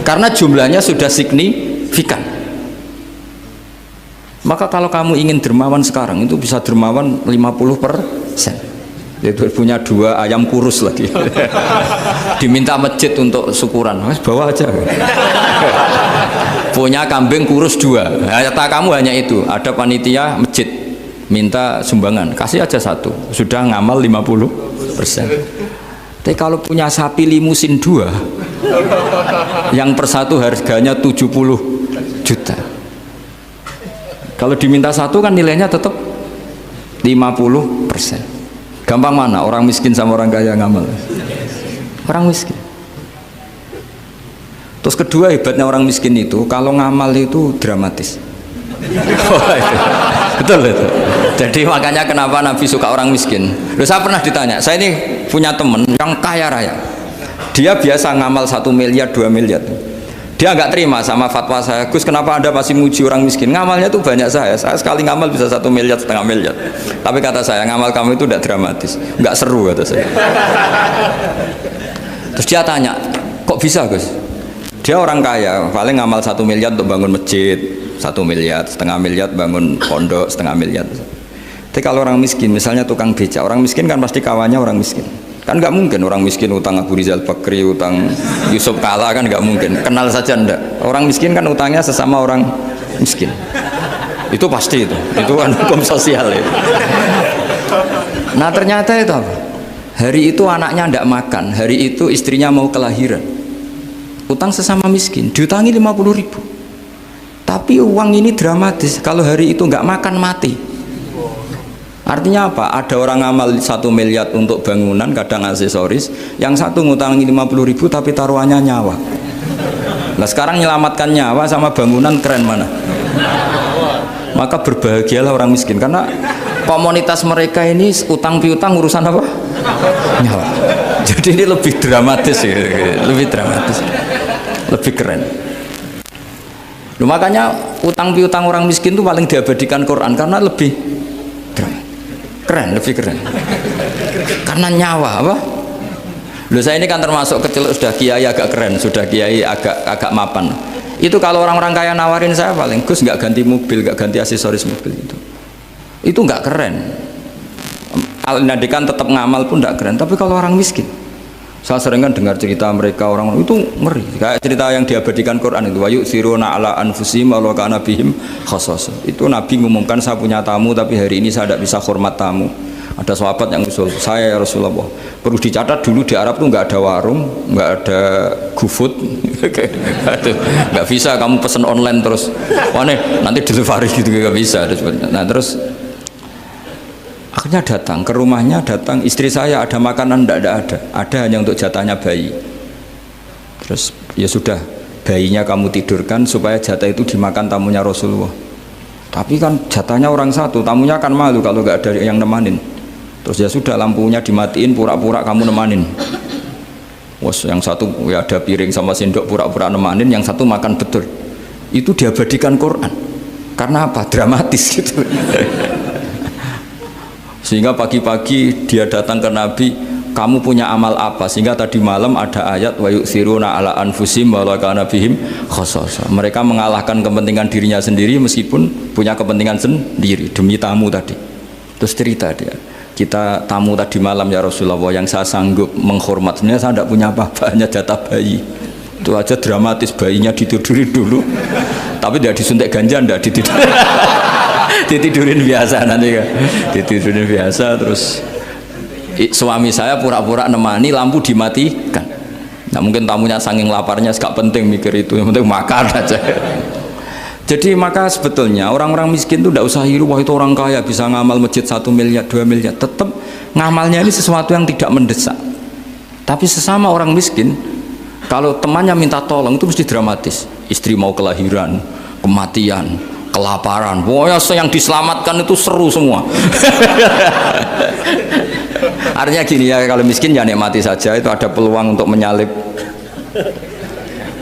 karena jumlahnya sudah signifikan. Maka kalau kamu ingin dermawan sekarang itu bisa dermawan 50%. Itu punya 2 ayam kurus lagi. Diminta masjid untuk syukuran, mas bawa aja. Punya kambing kurus 2. Kata kamu hanya itu, ada panitia masjid minta sumbangan, kasih aja 1, sudah ngamal 50%. Tapi kalau punya sapi limusin 2 yang per 1 harganya 70 juta, kalau diminta 1 kan nilainya tetap 50%. Gampang mana orang miskin sama orang kaya ngamal? Orang miskin. Terus kedua hebatnya orang miskin itu kalau ngamal itu dramatis. Betul itu. Jadi makanya kenapa Nabi suka orang miskin. Loh, saya pernah ditanya, saya ini punya teman yang kaya raya, dia biasa ngamal 1 miliar 2 miliar. Dia nggak terima sama fatwa saya, Gus kenapa Anda masih muji orang miskin, ngamalnya tuh banyak. Saya sekali ngamal bisa 1 miliar, setengah miliar. Tapi kata saya, ngamal kamu itu tidak dramatis, nggak seru kata saya. Terus dia tanya, kok bisa Gus? Dia orang kaya, paling ngamal 1 miliar untuk bangun masjid, 1 miliar, setengah miliar bangun pondok, setengah miliar. Tapi kalau orang miskin, misalnya tukang beca, orang miskin kan pasti kawannya orang miskin. Kan nggak mungkin orang miskin utang Abu Rizal Bakri, utang Yusuf Kala, kan nggak mungkin. Kenal saja ndak. Orang miskin kan utangnya sesama orang miskin. Itu pasti itu kan hukum sosial itu. Nah ternyata itu apa? Hari itu anaknya ndak makan, hari itu istrinya mau kelahiran. Utang sesama miskin, diutangi 50.000. Tapi uang ini dramatis. Kalau hari itu nggak makan mati. Artinya apa? Ada orang ngamal 1 miliar untuk bangunan, kadang aksesoris, yang satu ngutangi 50.000 tapi taruhannya nyawa. Nah sekarang menyelamatkan nyawa sama bangunan keren mana? Maka berbahagialah orang miskin, karena komunitas mereka ini utang piutang urusan apa? Nyawa. Jadi ini lebih dramatis ya, lebih dramatis, lebih keren. Loh, makanya utang piutang orang miskin itu paling diabadikan Quran karena lebih keren, lebih keren. Karena nyawa apa? Loh saya ini kan termasuk kecil sudah kiai agak keren, sudah kiai agak mapan. Itu kalau orang-orang kaya nawarin saya paling Gus nggak ganti mobil, nggak ganti aksesoris mobil itu nggak keren. Al-Nadikan tetap ngamal pun nggak keren. Tapi kalau orang miskin, saya sering kan dengar cerita mereka orang itu ngeri. Kayak cerita yang diabadikan Quran itu, wa yu'thiruna ala anfusihim walau kana bihim khassasah. Itu Nabi ngumumkan saya punya tamu tapi hari ini saya tidak bisa hormat tamu. Ada sahabat yang usul, saya ya Rasulullah, perlu dicatat dulu di Arab tuh nggak ada warung, nggak ada GoFood, nggak bisa kamu pesen online terus, wah nanti delivery gitu nggak bisa. Nah terus akhirnya datang ke rumahnya, datang istri saya, ada makanan tidak ada hanya untuk jatahnya bayi. Terus ya sudah, bayinya kamu tidurkan supaya jatah itu dimakan tamunya Rasulullah. Tapi kan jatahnya orang satu, tamunya kan malu kalau nggak ada yang nemanin. Terus ya sudah, lampunya dimatiin, pura-pura kamu nemanin. Wos yang satu ya ada piring sama sendok pura-pura nemanin, yang satu makan betul. Itu diabadikan Quran. Karena apa? Dramatis gitu. Sehingga pagi-pagi dia datang ke Nabi, kamu punya amal apa? Sehingga tadi malam ada ayat wa yu'thiruna ala anfusihim wa law kana bihim khasasa. Mereka mengalahkan kepentingan dirinya sendiri meskipun punya kepentingan sendiri demi tamu tadi. Terus cerita dia, kita tamu tadi malam ya Rasulullah, yang saya sanggup menghormat, sebenarnya saya tidak punya apa-apa, hanya jatah bayi. Itu aja dramatis, bayinya ditidurin dulu, tapi tidak disuntik ganja, tidak ditidurin. Ditidurin biasa nanti kan, ditidurin biasa. Terus suami saya pura-pura nemani, lampu dimatikan. Nah mungkin tamunya saking laparnya gak penting mikir itu, yang penting makan aja. Jadi maka sebetulnya orang-orang miskin itu tidak usah hiru, wah itu orang kaya bisa ngamal masjid 1 miliar 2 miliar. Tetap ngamalnya ini sesuatu yang tidak mendesak. Tapi sesama orang miskin, kalau temannya minta tolong itu mesti dramatis. Istri mau kelahiran, kematian, kelaparan, pokoknya yang diselamatkan itu seru semua. Artinya gini ya, kalau miskin ya nikmati saja, itu ada peluang untuk menyalip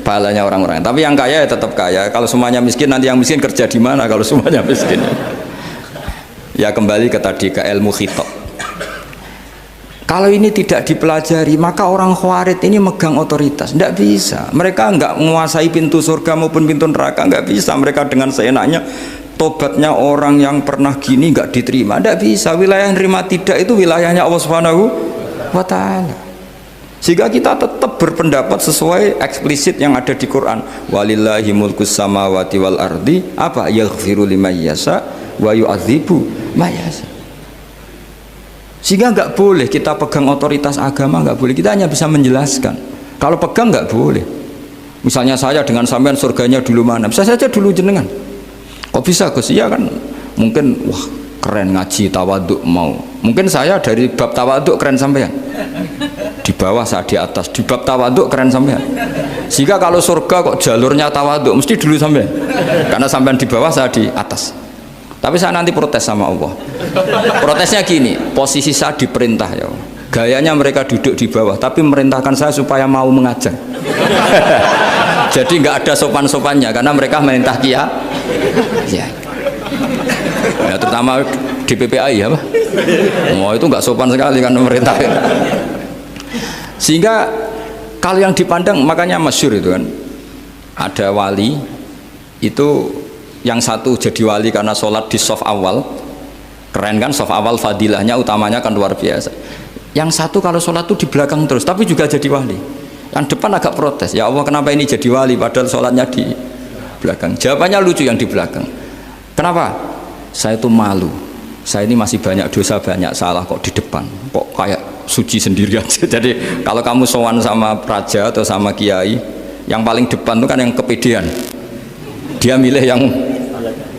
pahalanya orang-orang. Tapi yang kaya ya tetap kaya. Kalau semuanya miskin, nanti yang miskin kerja di mana kalau semuanya miskin? Ya kembali ke tadi, ke ilmu khitab. Kalau ini tidak dipelajari, maka orang khawarid ini megang otoritas. Tidak bisa. Mereka nggak menguasai pintu surga maupun pintu neraka, nggak bisa. Mereka dengan seenaknya, tobatnya orang yang pernah gini nggak diterima. Tidak bisa. Wilayah yang terima tidak itu wilayahnya Allah Subhanahu wa Ta'ala. Sehingga kita tetap berpendapat sesuai eksplisit yang ada di Quran. Walillahi mulkus samawati wal ardi, apa? Yaghfiru liman yasha wa yu'adzibu man yasha. Sehingga nggak boleh kita pegang otoritas agama, nggak boleh. Kita hanya bisa menjelaskan. Kalau pegang nggak boleh. Misalnya saya dengan sampean surganya dulu mana? Bisa saja dulu jenengan. Kok bisa Gus? Iya kan? Mungkin wah keren ngaji tawaduk mau. Mungkin saya dari bab tawaduk keren sampean. Di bawah saya di atas. Di bab tawaduk keren sampean. Sehingga kalau surga kok jalurnya tawaduk mesti dulu sampean. Karena sampean di bawah saya di atas. Tapi saya nanti protes sama Allah. Protesnya gini, posisi saya diperintah ya Allah. Gayanya mereka duduk di bawah, tapi merintahkan saya supaya mau mengajar. Jadi nggak ada sopan-sopannya, karena mereka merintah ya. Ya terutama di PPAI ya, Pak. Oh itu nggak sopan sekali kan merintah. Sehingga kalau yang dipandang, makanya masyhur itu kan, ada wali itu. Yang satu jadi wali karena sholat di shaf awal, keren kan, shaf awal fadilahnya utamanya kan luar biasa. Yang satu kalau sholat tuh di belakang terus, tapi juga jadi wali. Yang depan agak protes, ya Allah kenapa ini jadi wali padahal sholatnya di belakang. Jawabannya lucu yang di belakang. Kenapa? Saya itu malu, saya ini masih banyak dosa, banyak salah kok di depan, kok kayak suci sendiri aja. Jadi kalau kamu sowan sama raja atau sama kiai, yang paling depan itu kan yang kepedean, dia milih yang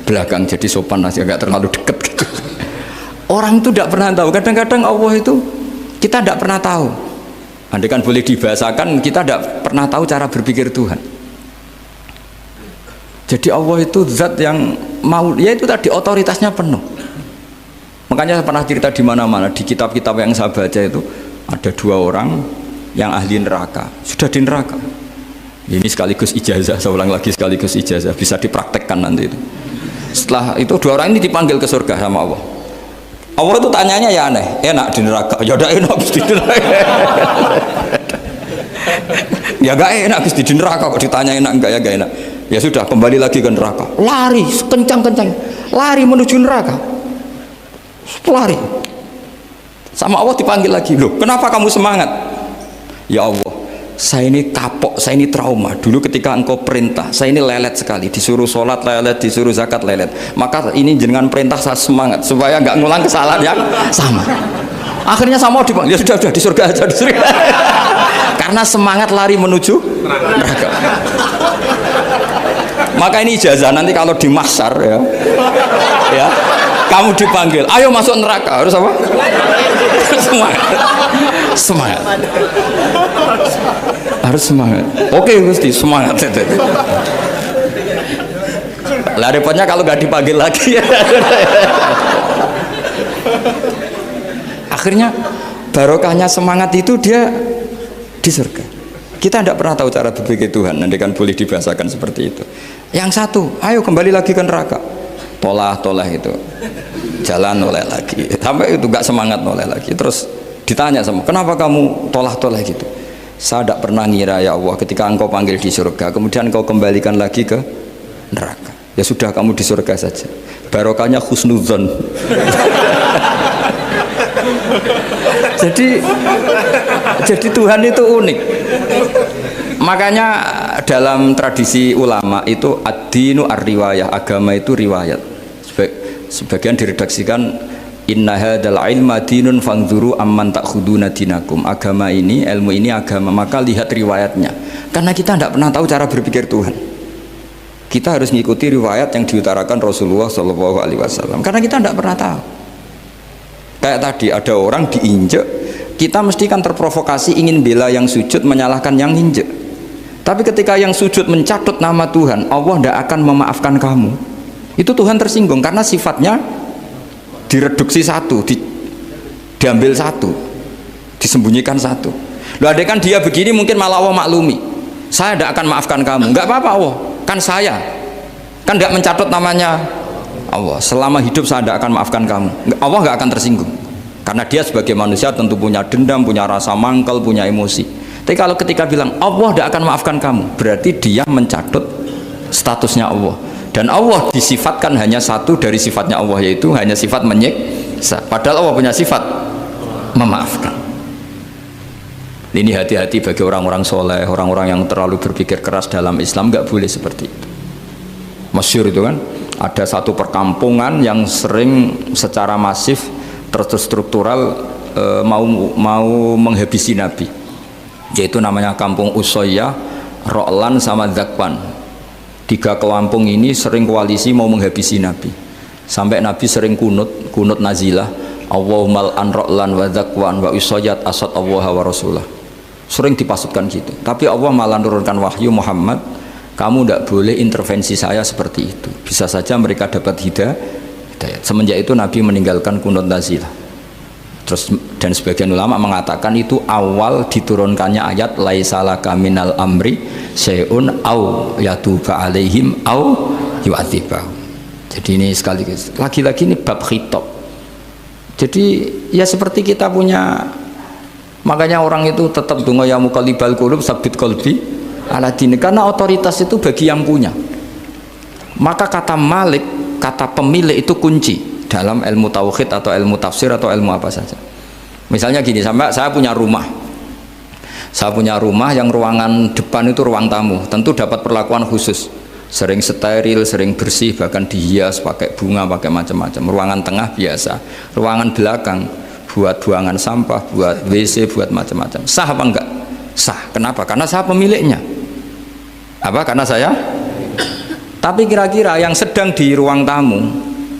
belakang jadi sopan aja, nggak terlalu dekat gitu. Orang itu tidak pernah tahu. Kadang-kadang Allah itu kita tidak pernah tahu. Andai kan boleh dibahasakan, kita tidak pernah tahu cara berpikir Tuhan. Jadi Allah itu zat yang mau, ya itu tadi otoritasnya penuh. Makanya saya pernah cerita di mana-mana, di kitab-kitab yang saya baca itu ada 2 orang yang ahli neraka, sudah di neraka. Ini sekaligus ijazah, saya ulang lagi sekaligus ijazah, bisa dipraktekkan nanti itu. Setelah itu 2 orang ini dipanggil ke surga sama Allah. Allah itu tanyanya ya aneh, enak di neraka? Ya udah enak di neraka. Ya gak enak di neraka kok ditanya enak enggak, ya gak enak. Ya sudah kembali lagi ke neraka. Lari kencang-kencang, lari menuju neraka. Lari. Sama Allah dipanggil lagi, loh kenapa kamu semangat? Ya Allah, saya ini kapok, saya ini trauma. Dulu ketika engkau perintah, saya ini lelet sekali. Disuruh sholat lelet, disuruh zakat lelet. Maka ini jenengan perintah saya semangat supaya nggak ngulang kesalahan yang sama. Akhirnya sama dipanggil, ya sudah di surga aja, di surga. Karena semangat lari menuju neraka. Maka ini ijazah nanti kalau di mahsyar ya, kamu dipanggil, ayo masuk neraka, harus apa? Semangat. Harus semangat. Oke Gusti, semangat. Lah repotnya kalau nggak dipanggil lagi. Akhirnya barokahnya semangat itu dia di surga. Kita tidak pernah tahu cara berpikir Tuhan, nanti kan boleh dibahasakan seperti itu. Yang satu, ayo kembali lagi ke neraka, tolah itu, jalan noleh lagi, sampai itu gak semangat noleh lagi. Terus ditanya sama, kenapa kamu tolah gitu? Saya tidak pernah ngira ya Allah, ketika engkau panggil di surga, kemudian engkau kembalikan lagi ke neraka. Ya sudah, kamu di surga saja. Barokahnya husnudzon. jadi Tuhan itu unik. Makanya dalam tradisi ulama itu ad-dinu ar-riwayah, agama itu riwayat. Sebagian diredaksikan inna hadzal ilma dinun fanzuru amman ta'khuduna dinakum. Agama ini, ilmu ini agama, maka lihat riwayatnya. Karena kita tidak pernah tahu cara berpikir Tuhan. Kita harus mengikuti riwayat yang diutarakan Rasulullah SAW. Karena kita tidak pernah tahu. Kayak tadi ada orang diinjek, kita mesti kan terprovokasi ingin bela yang sujud menyalahkan yang injek. Tapi ketika yang sujud mencatut nama Tuhan, Allah tidak akan memaafkan kamu. Itu Tuhan tersinggung karena sifatnya direduksi satu, diambil satu, disembunyikan satu. Loh, ada kan dia begini mungkin malah Allah maklumi. Saya tidak akan maafkan kamu. Enggak apa-apa Allah, kan saya kan tidak mencatut namanya Allah. Selama hidup saya tidak akan maafkan kamu. Allah nggak akan tersinggung karena dia sebagai manusia tentu punya dendam, punya rasa mangkal, punya emosi. Tapi kalau ketika bilang Allah tidak akan maafkan kamu, berarti dia mencatut statusnya Allah. Dan Allah disifatkan hanya satu dari sifatnya Allah, yaitu hanya sifat menyiksa. Padahal Allah punya sifat memaafkan. Ini hati-hati bagi orang-orang soleh, orang-orang yang terlalu berpikir keras dalam Islam, nggak boleh seperti itu. Masyhur itu kan, ada satu perkampungan yang sering secara masif terstruktural mau menghabisi Nabi, yaitu namanya kampung Usoyyah, Ro'lan sama Zakwan. 3 kampung ini sering koalisi mau menghabisi Nabi, sampai Nabi sering kunut nazilah, Allahumma an Ro'lan wa Zakwan wa Usoyyat asad Allah wa Rasulah. Sering dipasutkan gitu, tapi Allah malah turunkan wahyu, Muhammad kamu tidak boleh intervensi saya seperti itu, bisa saja mereka dapat hidayah. Semenjak itu Nabi meninggalkan kunut nazilah. Terus dan sebagian ulama mengatakan itu awal diturunkannya ayat laisalaka minal amri syai'un au yatuba alaihim au yu'adzibahum. Jadi ini sekali lagi-lagi ini bab khitab. Jadi ya seperti kita punya, makanya orang itu tetap donga ya muqallibal qulub sabit qalbi ala dini, karena otoritas itu bagi yang punya. Maka kata malik, kata pemilik itu kunci dalam ilmu tauhid atau ilmu tafsir atau ilmu apa saja. Misalnya gini, sampai saya punya rumah yang ruangan depan itu ruang tamu, tentu dapat perlakuan khusus, sering steril, sering bersih, bahkan dihias pakai bunga, pakai macam-macam. Ruangan tengah biasa, ruangan belakang buat buangan sampah, buat WC, buat macam-macam. Sah apa enggak? Sah. Kenapa? Karena saya pemiliknya. Apa? Karena saya. Tapi kira-kira yang sedang di ruang tamu,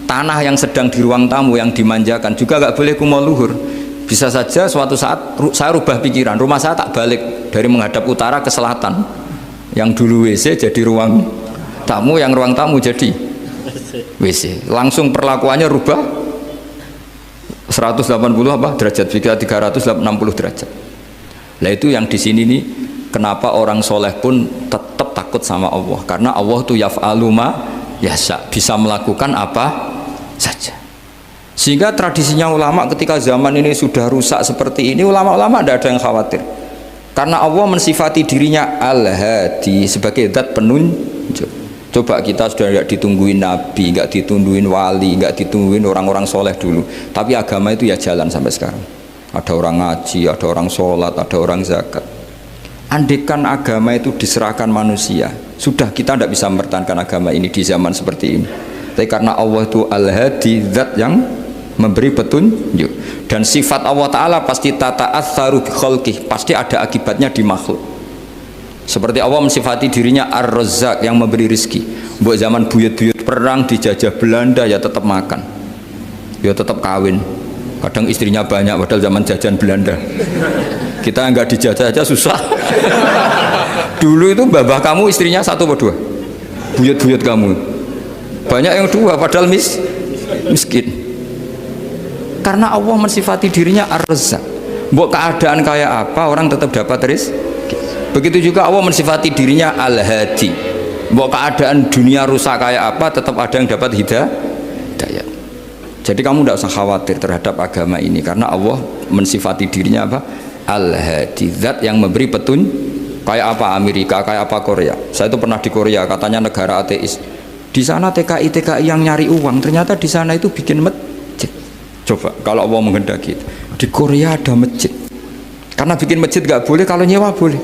tanah yang sedang di ruang tamu yang dimanjakan juga nggak boleh kumo luhur. Bisa saja suatu saat saya rubah pikiran, rumah saya tak balik dari menghadap utara ke selatan, yang dulu WC jadi ruang tamu, yang ruang tamu jadi WC. Langsung perlakuannya rubah 180 apa derajat, 360 derajat. Nah itu yang di sini nih, kenapa orang soleh pun tetap takut sama Allah, karena Allah tuh yaf'alu ma yasha, bisa melakukan apa saja. Sehingga tradisinya ulama ketika zaman ini sudah rusak seperti ini, ulama-ulama tidak ada yang khawatir, karena Allah mensifati dirinya al-hadi sebagai zat penunjuk. Coba kita sudah tidak ditungguin nabi, nggak ditungguin wali, nggak ditungguin orang-orang soleh dulu, tapi agama itu ya jalan sampai sekarang. Ada orang ngaji, ada orang sholat, ada orang zakat. Andaikan agama itu diserahkan manusia, sudah kita tidak bisa mempertahankan agama ini di zaman seperti ini. Tapi karena Allah itu al-hadi, zat yang memberi petunjuk, dan sifat Allah Ta'ala pasti tata'atsaru bi khalqih, pasti ada akibatnya di makhluk. Seperti Allah mensifati dirinya ar-razzaq, yang memberi rizki. Buat zaman buyut-buyut perang dijajah Belanda ya tetap makan, ya tetap kawin. Kadang istrinya banyak, padahal zaman jajan Belanda. Kita nggak dijajah aja susah. Dulu itu babah kamu istrinya 1 atau 2, buyut-buyut kamu banyak yang 2, padahal miskin. Karena Allah mensifati dirinya ar-razzaq. Mbok keadaan kayak apa orang tetap dapat rezeki. Begitu juga Allah mensifati dirinya Al-Hadi. Mbok keadaan dunia rusak kayak apa tetap ada yang dapat hidayah. Jadi kamu tidak usah khawatir terhadap agama ini karena Allah mensifati dirinya apa? Al-Hadi, zat yang memberi kayak apa Amerika, kayak apa Korea. Saya itu pernah di Korea, katanya negara ateis. Di sana TKI yang nyari uang, ternyata di sana itu bikin masjid. Coba kalau Allah menghendaki, di Korea ada masjid. Karena bikin masjid gak boleh, kalau nyewa boleh.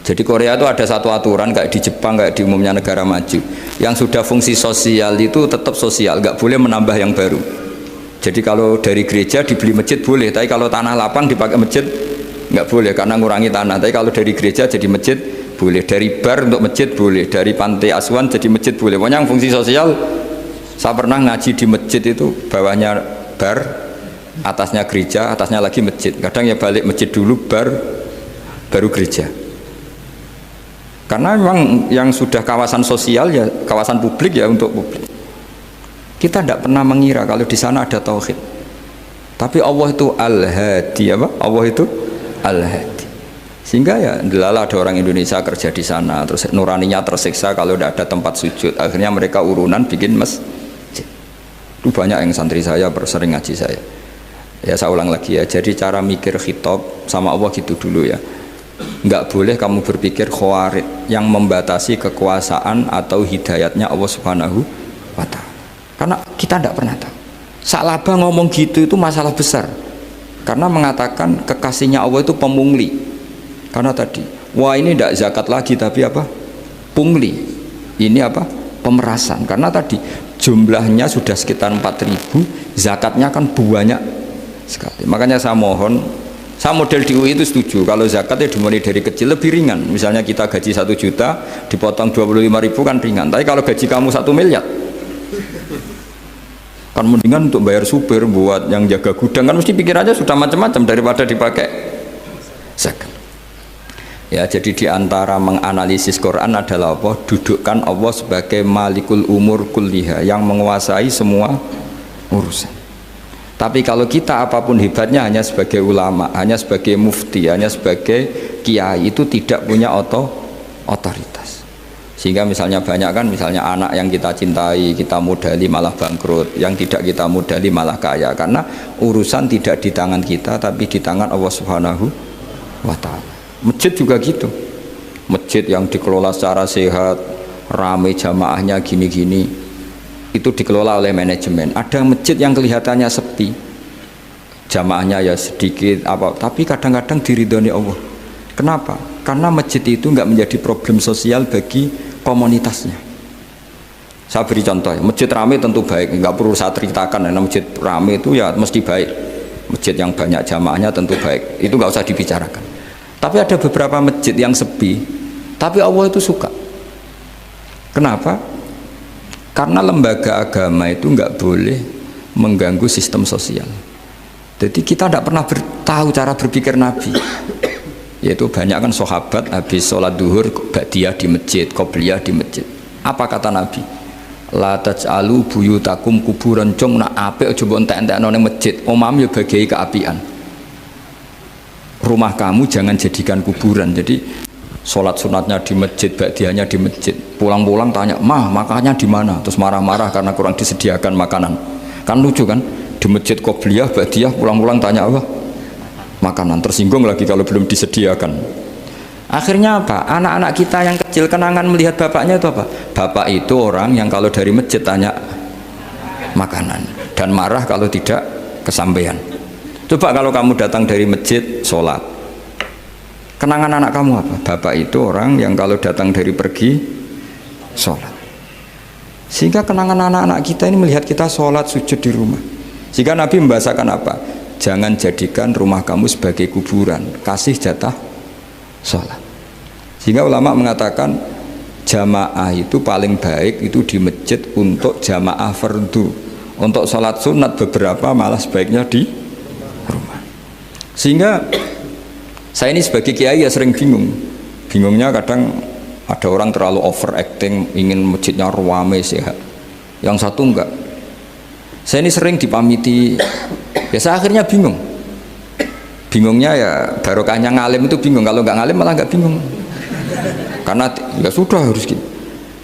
Jadi Korea itu ada satu aturan kayak di Jepang, kayak di umumnya negara maju. Yang sudah fungsi sosial itu tetap sosial, gak boleh menambah yang baru. Jadi kalau dari gereja dibeli masjid boleh, tapi kalau tanah lapang dipakai masjid nggak boleh karena ngurangi tanah. Tapi kalau dari gereja jadi masjid boleh, dari bar untuk masjid boleh, dari pantai asuhan jadi masjid boleh. Pokoknya yang fungsi sosial. Saya pernah ngaji di masjid itu bawahnya bar, atasnya gereja, atasnya lagi masjid. Kadang ya balik masjid dulu, bar, baru gereja. Karena memang yang sudah kawasan sosial ya kawasan publik ya untuk publik. Kita tidak pernah mengira kalau di sana ada tauhid. Tapi Allah itu Al-Hadi, apa? Allah itu Al-Hadi. Sehingga ya delala ada orang Indonesia kerja di sana, terus nuraninya tersiksa kalau tidak ada tempat sujud. Akhirnya mereka urunan bikin masjid. Itu banyak yang santri saya sering ngaji saya. Ya saya ulang lagi ya. Jadi cara mikir khitab sama Allah gitu dulu ya. Enggak boleh kamu berpikir khawarid yang membatasi kekuasaan atau hidayatnya Allah Subhanahu wa ta'ala. Karena kita tidak pernah tahu. Salaba ngomong gitu itu masalah besar. Karena mengatakan kekasihnya Allah itu pemungli. Karena tadi, wah ini tidak zakat lagi tapi apa? Pungli. Ini apa? Pemerasan. Karena tadi jumlahnya sudah sekitar 4.000, zakatnya kan banyak sekali. Makanya saya mohon, saya model di UI itu setuju kalau zakatnya dimulai dari kecil lebih ringan. Misalnya kita gaji 1 juta dipotong 25.000 kan ringan. Tapi kalau gaji kamu 1 miliar kan mendingan untuk bayar supir buat yang jaga gudang, kan mesti pikir aja sudah macam-macam daripada dipakai zakat. Ya, jadi diantara menganalisis Quran adalah apa? Dudukkan Allah sebagai malikul umur kulliha, yang menguasai semua urusan. Tapi kalau kita apapun hebatnya hanya sebagai ulama, hanya sebagai mufti, hanya sebagai kiai, itu tidak punya otoritas. Sehingga misalnya banyak kan, misalnya anak yang kita cintai, kita modali malah bangkrut, yang tidak kita modali malah kaya, karena urusan tidak di tangan kita tapi di tangan Allah Subhanahu wa ta'ala. Masjid juga gitu, masjid yang dikelola secara sehat, ramai jamaahnya gini-gini, itu dikelola oleh manajemen. Ada masjid yang kelihatannya sepi, jamaahnya ya sedikit apa, tapi kadang-kadang diridhoni Allah. Kenapa? Karena masjid itu nggak menjadi problem sosial bagi komunitasnya. Saya beri contoh, masjid ramai tentu baik, nggak perlu saya ceritakan, karena masjid ramai itu ya mesti baik. Masjid yang banyak jamaahnya tentu baik, itu nggak usah dibicarakan. Tapi ada beberapa masjid yang sepi, tapi Allah itu suka. Kenapa? Karena lembaga agama itu nggak boleh mengganggu sistem sosial. Jadi kita tidak pernah tahu cara berpikir Nabi. Yaitu banyak kan sahabat habis sholat duhur ba'diyah di masjid, qobliyah di masjid. Apa kata Nabi? La taj'alu buyutakum kuburan, cung nak apik aja mbok entek-entekno ning masjid. Omam ya bagai keapian. Rumah kamu jangan jadikan kuburan. Jadi sholat sunatnya di masjid, ba'diyahnya di masjid. Pulang-pulang tanya, "Mah, makannya di mana?" Terus marah-marah karena kurang disediakan makanan. Kan lucu kan? Di masjid qobliyah, ba'diyah, pulang-pulang tanya apa? Makanan. Tersinggung lagi kalau belum disediakan. Akhirnya apa? Anak-anak kita yang kecil kenangan melihat bapaknya itu apa? Bapak itu orang yang kalau dari masjid tanya makanan dan marah kalau tidak kesampaian. Coba kalau kamu datang dari masjid sholat, kenangan anak kamu apa? Bapak itu orang yang kalau datang dari pergi sholat. Sehingga kenangan anak-anak kita ini melihat kita sholat sujud di rumah. Sehingga Nabi membahasakan apa? Jangan jadikan rumah kamu sebagai kuburan, kasih jatah sholat. Sehingga ulama mengatakan jamaah itu paling baik itu di masjid untuk jamaah fardu. Untuk sholat sunat beberapa malah sebaiknya di rumah. Sehingga saya ini sebagai kiai ya sering bingung. Bingungnya kadang ada orang terlalu overacting, ingin masjidnya ruame sehat. Yang satu enggak. Saya ini sering dipamiti. Ya saya akhirnya bingung. Bingungnya ya barokahnya ngalim itu bingung, kalau nggak ngalim malah nggak bingung. Karena ya sudah harus gitu.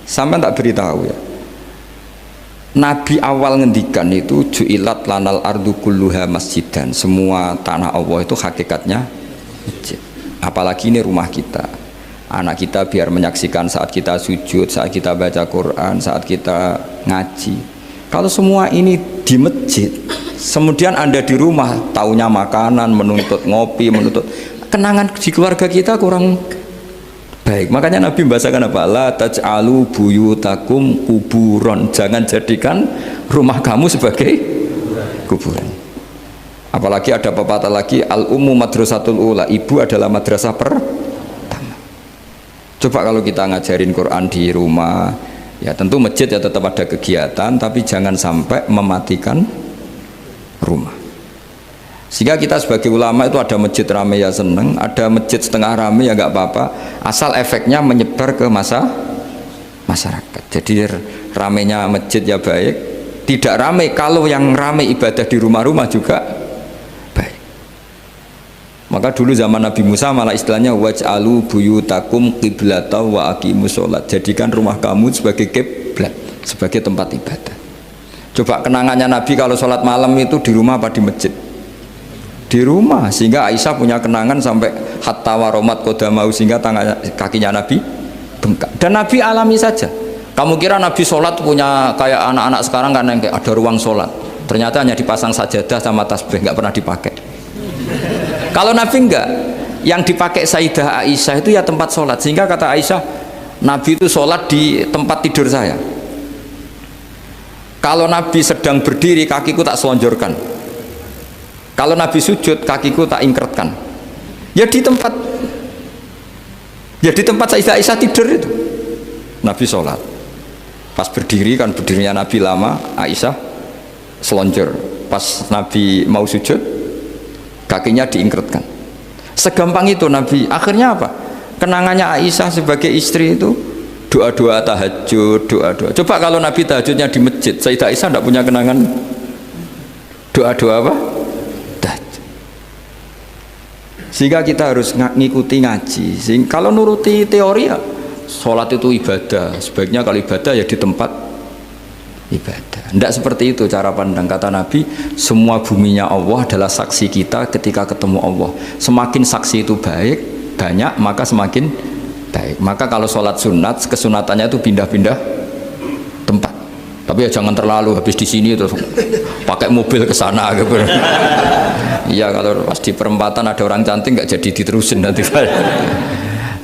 Sampai tak beritahu ya. Nabi awal ngendikan itu ju'ilat lanal ardu kulluha masjidan. Semua tanah Allah itu hakikatnya masjid. Apalagi ini rumah kita. Anak kita biar menyaksikan saat kita sujud, saat kita baca Quran, saat kita ngaji. Kalau semua ini di masjid, kemudian Anda di rumah taunya makanan, menuntut ngopi, menuntut kenangan di keluarga kita kurang baik. Makanya Nabi membahasakan apa? La taj'alu buyutakum kuburon. Jangan jadikan rumah kamu sebagai kuburan. Apalagi ada pepatah lagi, al-ummu madrasatul ula, ibu adalah madrasah pertama. Coba kalau kita ngajarin Quran di rumah, ya tentu masjid ya tetap ada kegiatan, tapi jangan sampai mematikan rumah. Sehingga kita sebagai ulama itu ada masjid rame ya seneng, ada masjid setengah rame ya nggak apa-apa, asal efeknya menyebar ke masyarakat. Jadi ramenya masjid ya baik, tidak rame kalau yang rame ibadah di rumah-rumah juga baik. Maka dulu zaman Nabi Musa malah istilahnya waj'alu buyutakum qiblata wa aqimus sholat. Jadikan rumah kamu sebagai kiblat, sebagai tempat ibadah. Coba kenangannya Nabi kalau sholat malam itu di rumah apa di masjid? Di rumah, sehingga Aisyah punya kenangan sampai hatta waromat qodamau, sehingga kakinya Nabi bengkak. Dan Nabi alami saja. Kamu kira Nabi sholat punya kayak anak-anak sekarang kan yang kayak ada ruang sholat, ternyata hanya dipasang sajadah sama tasbih, nggak pernah dipakai. Kalau Nabi enggak, yang dipakai Sayyidah Aisyah itu ya tempat sholat. Sehingga kata Aisyah, Nabi itu sholat di tempat tidur saya. Kalau Nabi sedang berdiri, kakiku tak selonjorkan. Kalau Nabi sujud, kakiku tak ingkretkan. Ya di tempat Sayyidah Aisyah tidur itu. Nabi sholat. Pas berdiri kan berdirinya Nabi lama, Aisyah selonjor. Pas Nabi mau sujud, kakinya diingkretkan. Segampang itu Nabi. Akhirnya apa? Kenangannya Aisyah sebagai istri itu doa-doa tahajud, doa-doa. Coba kalau Nabi tahajudnya di masjid, Sayyidah Aisyah tidak punya kenangan doa-doa apa? Tahajud. Sehingga kita harus ngikuti ngaji. Kalau nuruti teori ya, sholat itu ibadah. Sebaiknya kalau ibadah ya di tempat ibadah. Tidak seperti itu cara pandang. Kata Nabi, semua buminya Allah adalah saksi kita ketika ketemu Allah. Semakin saksi itu banyak, maka semakin baik. Maka kalau sholat sunat, kesunatannya itu pindah-pindah tempat. Tapi ya jangan terlalu habis di sini terus pakai mobil ke sana gitu. Iya, kalau pas di perempatan ada orang cantik nggak jadi diterusin nanti.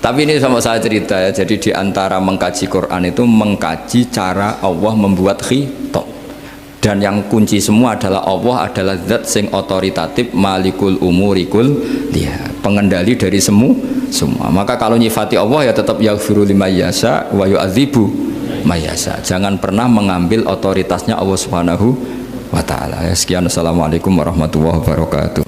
Tapi ini sama saya cerita ya. Jadi di antara mengkaji Quran itu mengkaji cara Allah membuat khitab. Dan yang kunci semua adalah Allah adalah zat sing otoritatif, malikul umurikul dia, pengendali dari semua. Maka kalau nyifati Allah ya tetap yaghfiru liman yasha wa yu'adzibu may yasha. Jangan pernah mengambil otoritasnya Allah Subhanahu wa taala. Sekian, assalamualaikum warahmatullahi wabarakatuh.